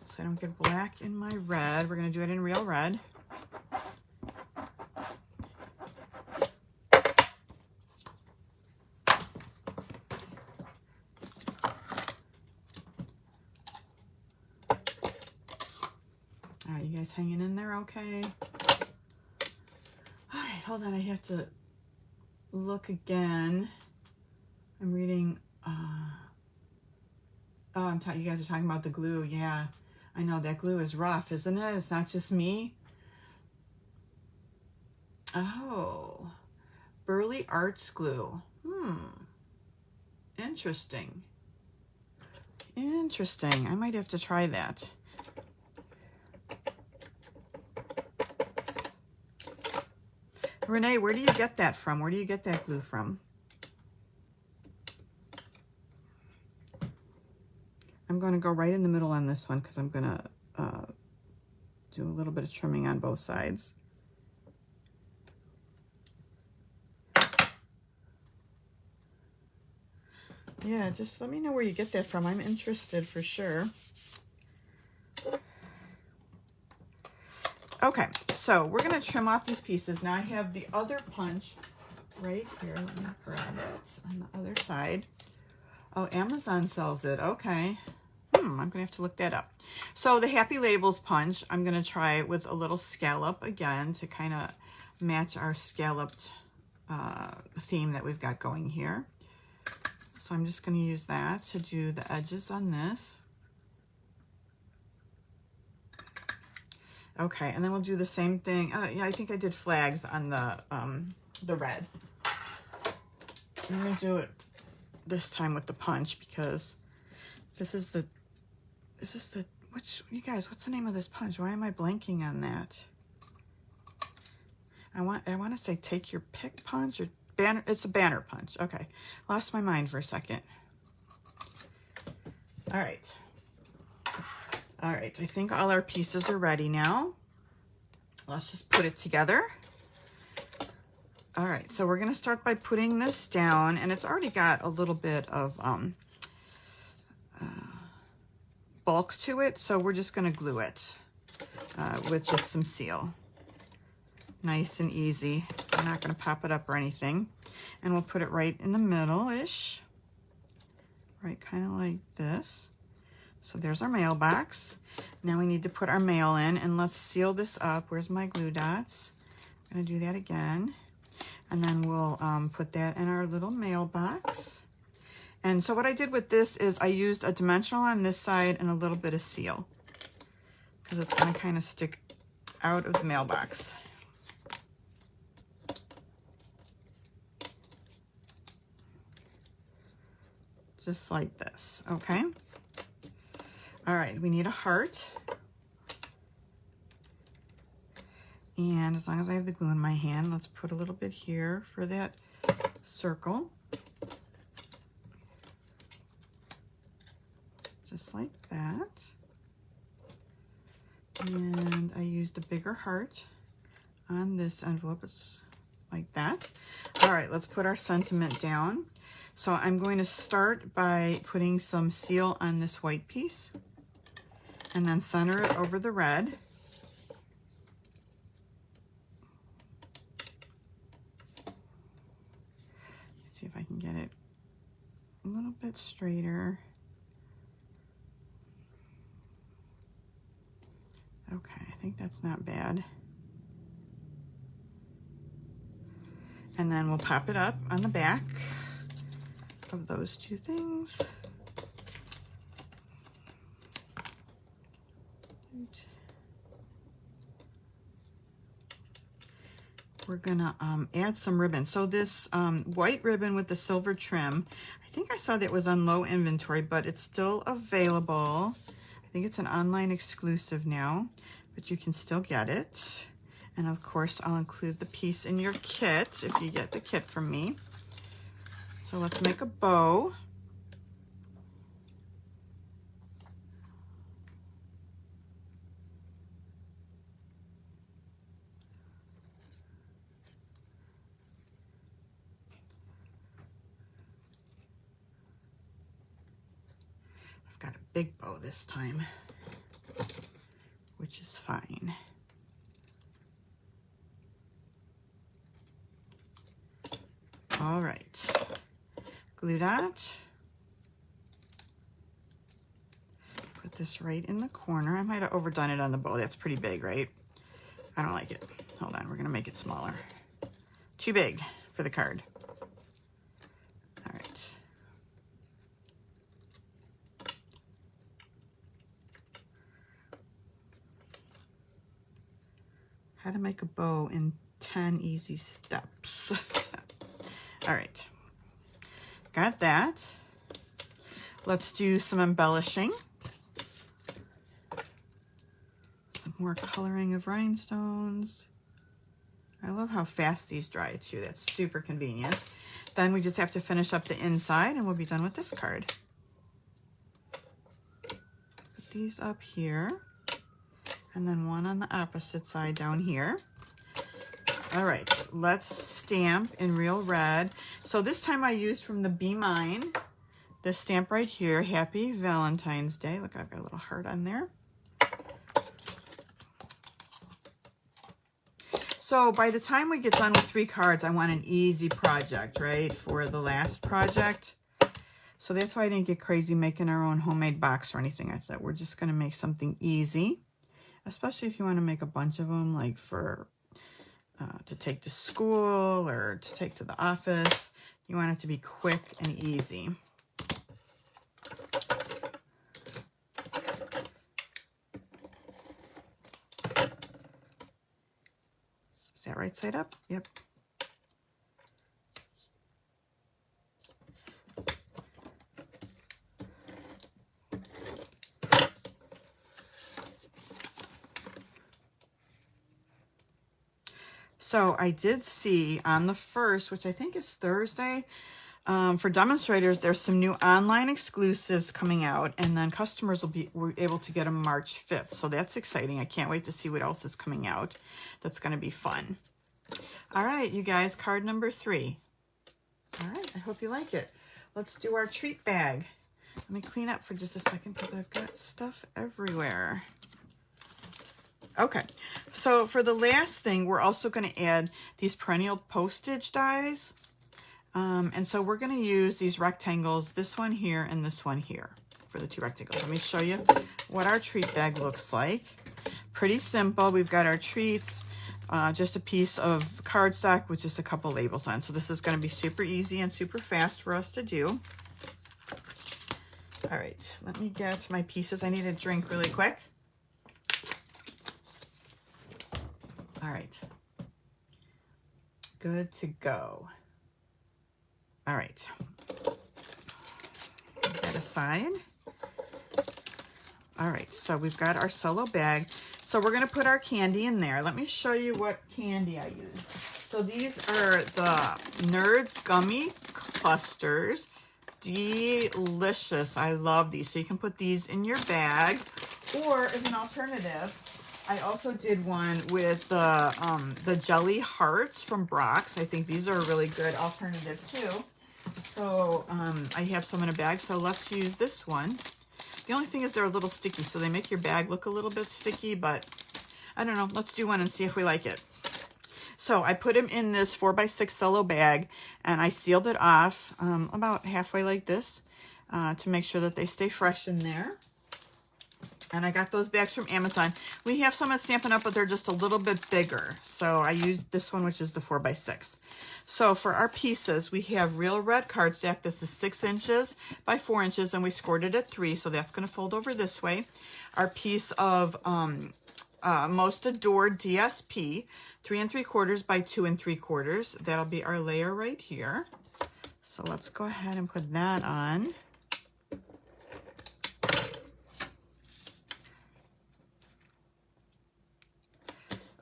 so I don't get black in my red. We're gonna do it in real red. All right, you guys hanging in there okay? All right, hold on, I have to look again. I'm reading, oh, you guys are talking about the glue. Yeah, I know that glue is rough, isn't it? It's not just me. Oh, Burley Arts glue. Interesting. Interesting. I might have to try that. Renee, where do you get that from? Where do you get that glue from? I'm going to go right in the middle on this one because I'm going to do a little bit of trimming on both sides. Yeah, just let me know where you get that from. I'm interested for sure. Okay, so we're going to trim off these pieces. Now I have the other punch right here. Let me grab it on the other side. Oh, Amazon sells it. Okay. I'm going to have to look that up. So the Happy Labels punch, I'm going to try it with a little scallop again to kind of match our scalloped theme that we've got going here. So I'm just going to use that to do the edges on this. Okay, and then we'll do the same thing. Yeah, I think I did flags on the red. I'm going to do it this time with the punch because this is the, you guys, what's the name of this punch? Why am I blanking on that? I want to say take your pick punch or banner. It's a banner punch. Okay, lost my mind for a second. All right. All right, I think all our pieces are ready now. Let's just put it together. All right, so we're gonna start by putting this down, and it's already got a little bit of bulk to it, so we're just gonna glue it with just some seal. Nice and easy. I'm not gonna pop it up or anything. And we'll put it right in the middle-ish, right, kind of like this. So there's our mailbox. Now we need to put our mail in, and let's seal this up. Where's my glue dots? I'm gonna do that again. And then we'll put that in our little mailbox. And so what I did with this is I used a dimensional on this side and a little bit of seal because it's gonna kind of stick out of the mailbox. Just like this, okay? All right, we need a heart. And as long as I have the glue in my hand, let's put a little bit here for that circle. Just like that. And I used a bigger heart on this envelope. It's like that. All right, let's put our sentiment down. So I'm going to start by putting some seal on this white piece and then center it over the red. See if I can get it a little bit straighter. Okay, I think that's not bad. And then we'll pop it up on the back of those two things. We're gonna add some ribbon. So this white ribbon with the silver trim, I think I saw that was on low inventory, but it's still available. I think it's an online exclusive now, but you can still get it. And of course, I'll include the piece in your kit if you get the kit from me. So let's make a bow. I've got a big bow this time, which is fine. All right, glue dot. Put this right in the corner. I might have overdone it on the bow. That's pretty big, right? I don't like it. Hold on, we're gonna make it smaller. Too big for the card. How to make a bow in 10 easy steps. All right, got that. Let's do some embellishing. Some more coloring of rhinestones. I love how fast these dry too. That's super convenient. Then we just have to finish up the inside and we'll be done with this card. Put these up here and then one on the opposite side down here. All right, let's stamp in Real Red. So this time I used from the Be Mine, this stamp right here, Happy Valentine's Day. Look, I've got a little heart on there. So by the time we get done with 3 cards, I want an easy project, right, for the last project. So that's why I didn't get crazy making our own homemade box or anything. I thought we're just going to make something easy, especially if you want to make a bunch of them, like for to take to school or to take to the office. You want it to be quick and easy. Is that right side up? Yep. So I did see on the 1st, which I think is Thursday, for demonstrators, there's some new online exclusives coming out, and then customers will be able to get them March 5th. So that's exciting. I can't wait to see what else is coming out. That's going to be fun. All right, you guys, card number 3. All right, I hope you like it. Let's do our treat bag. Let me clean up for just a second because I've got stuff everywhere. Okay, so for the last thing, we're also going to add these perennial postage dies. And so we're going to use these rectangles, this one here and this one here for the 2 rectangles. Let me show you what our treat bag looks like. Pretty simple. We've got our treats, just a piece of cardstock with just a couple labels on. So this is going to be super easy and super fast for us to do. All right, let me get my pieces. I need a drink really quick. All right, good to go. All right, put that aside. All right, so we've got our cello bag. So we're gonna put our candy in there. Let me show you what candy I use. So these are the Nerds Gummy Clusters. Delicious, I love these. So you can put these in your bag, or as an alternative, I also did one with the jelly hearts from Brock's. I think these are a really good alternative too. So I have some in a bag, so let's use this one. The only thing is they're a little sticky, so they make your bag look a little bit sticky, but I don't know. Let's do one and see if we like it. So I put them in this 4x6 cello bag, and I sealed it off about halfway like this to make sure that they stay fresh in there. And I got those bags from Amazon. We have some at Stampin' Up, but they're just a little bit bigger. So I used this one, which is the 4x6. So for our pieces, we have Real Red cardstock. This is 6 inches by 4 inches, and we scored it at 3. So that's going to fold over this way. Our piece of Most Adored DSP, 3 3/4 by 2 3/4. That'll be our layer right here. So let's go ahead and put that on.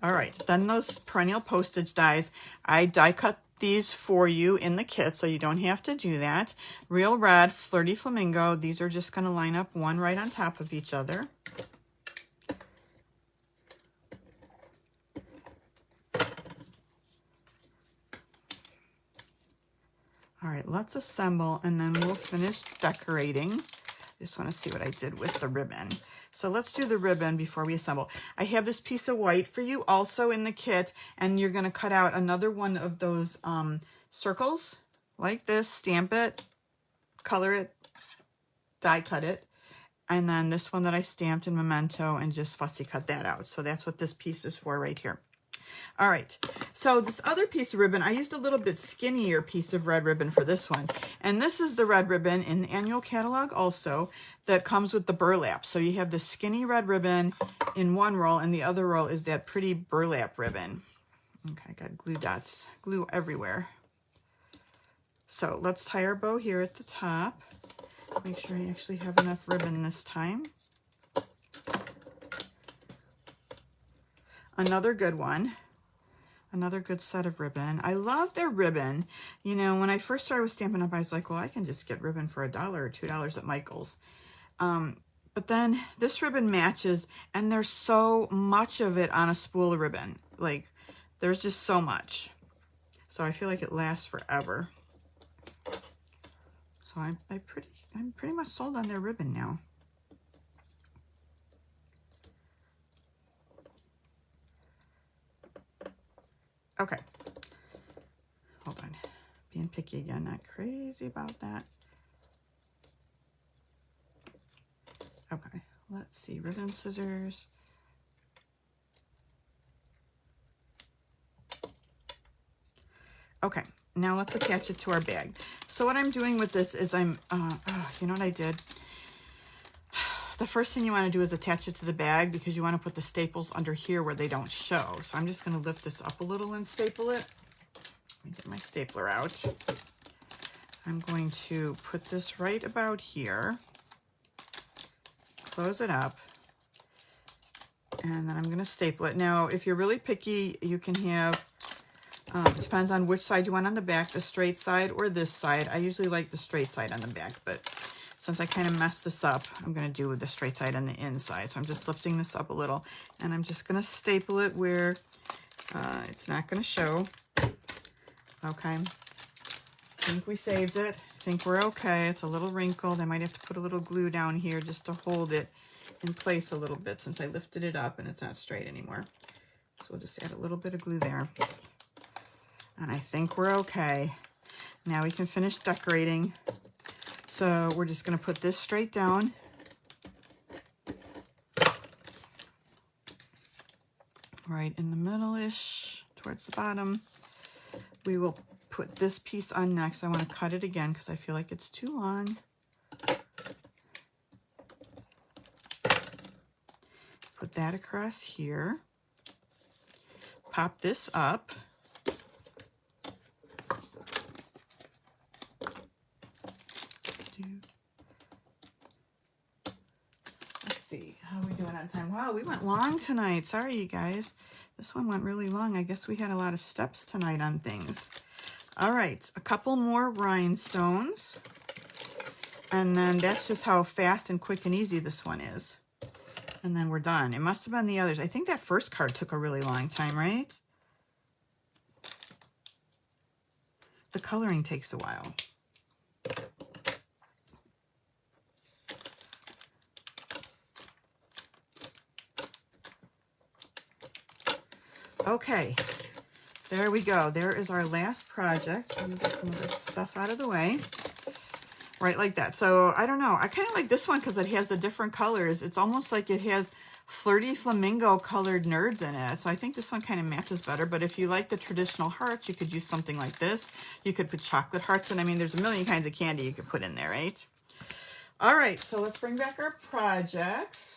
All right, then those perennial postage dies, I die cut these for you in the kit, so you don't have to do that. Real Red, Flirty Flamingo, these are just gonna line up one right on top of each other. All right, let's assemble and then we'll finish decorating. Just wanna see what I did with the ribbon. So let's do the ribbon before we assemble. I have this piece of white for you also in the kit, and you're gonna cut out another one of those circles like this, stamp it, color it, die cut it, and then this one that I stamped in Memento and just fussy cut that out. So that's what this piece is for right here. All right, so this other piece of ribbon, I used a little bit skinnier piece of red ribbon for this one. And this is the red ribbon in the annual catalog also that comes with the burlap. So you have the skinny red ribbon in one roll, and the other roll is that pretty burlap ribbon. Okay, I got glue dots, glue everywhere. So let's tie our bow here at the top. Make sure I actually have enough ribbon this time. Another good one. Another good set of ribbon. I love their ribbon. You know, when I first started with Stampin' Up, I was like, well, I can just get ribbon for $1 or $2 at Michael's. But then this ribbon matches, and there's so much of it on a spool of ribbon. Like, there's just so much. So I feel like it lasts forever. So I'm pretty much sold on their ribbon now. Okay, hold on, being picky again, not crazy about that. Okay, let's see, ribbon, scissors. Okay, now let's attach it to our bag. So what I'm doing with this is you know what I did? The first thing you want to do is attach it to the bag because you want to put the staples under here where they don't show. So I'm just going to lift this up a little and staple it. Let me get my stapler out. I'm going to put this right about here. Close it up. And then I'm going to staple it. Now, if you're really picky, you can have, it depends on which side you want on the back, the straight side or this side. I usually like the straight side on the back, but since I kind of messed this up, I'm going to do the straight side on the inside. So I'm just lifting this up a little, and I'm just going to staple it where it's not going to show. Okay. I think we saved it. I think we're okay. It's a little wrinkled. I might have to put a little glue down here just to hold it in place a little bit since I lifted it up and it's not straight anymore. So we'll just add a little bit of glue there. And I think we're okay. Now we can finish decorating. So we're just going to put this straight down. Right in the middle-ish, towards the bottom. We will put this piece on next. I want to cut it again because I feel like it's too long. Put that across here. Pop this up. How are we doing on time? Wow, we went long tonight. Sorry, you guys. This one went really long. I guess we had a lot of steps tonight on things. All right, a couple more rhinestones. And then that's just how fast and quick and easy this one is. And then we're done. It must have been the others. I think that first card took a really long time, right? The coloring takes a while. Okay, there we go. There is our last project. Let me get some of this stuff out of the way. Right like that. So I don't know. I kind of like this one because it has the different colors. It's almost like it has flirty flamingo colored nerds in it. So I think this one kind of matches better. But if you like the traditional hearts, you could use something like this. You could put chocolate hearts in. I mean, there's a million kinds of candy you could put in there, right? All right, so let's bring back our projects.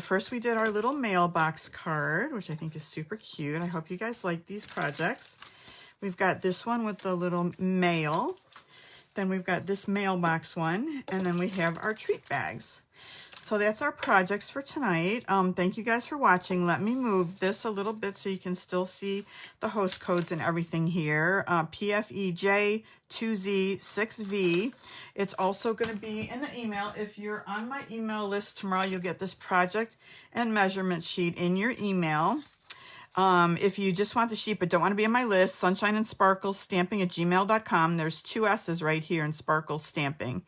First we did our little mailbox card, which I think is super cute. I hope you guys like these projects. We've got this one with the little mail. Then we've got this mailbox one, and then we have our treat bags. So that's our projects for tonight. Thank you guys for watching. Let me move this a little bit so you can still see the host codes and everything here. PFEJ2Z6V. It's also going to be in the email. If you're on my email list tomorrow, you'll get this project and measurement sheet in your email. If you just want the sheet but don't want to be on my list, Sunshine and Sparkles Stamping at gmail.com. There's 2 S's right here in Sparkles Stamping.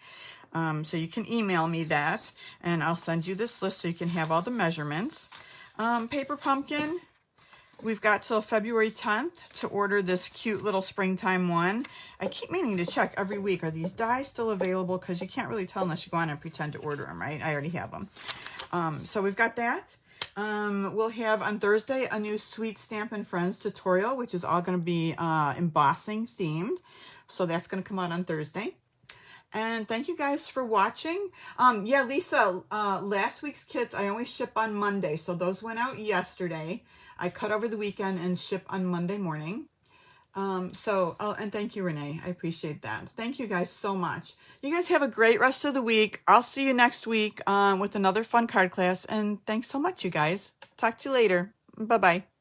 So you can email me that, and I'll send you this list so you can have all the measurements. Paper Pumpkin, we've got till February 10th to order this cute little springtime one. I keep meaning to check every week, are these dies still available? Because you can't really tell unless you go on and pretend to order them, right? I already have them. So we've got that. We'll have on Thursday a new Sweet Stampin' Friends tutorial, which is all going to be embossing themed. So that's going to come out on Thursday. And thank you guys for watching. Yeah, Lisa, last week's kits I always ship on Monday. So those went out yesterday. I cut over the weekend and ship on Monday morning. And thank you, Renee. I appreciate that. Thank you guys so much. You guys have a great rest of the week. I'll see you next week with another fun card class. And thanks so much, you guys. Talk to you later. Bye-bye.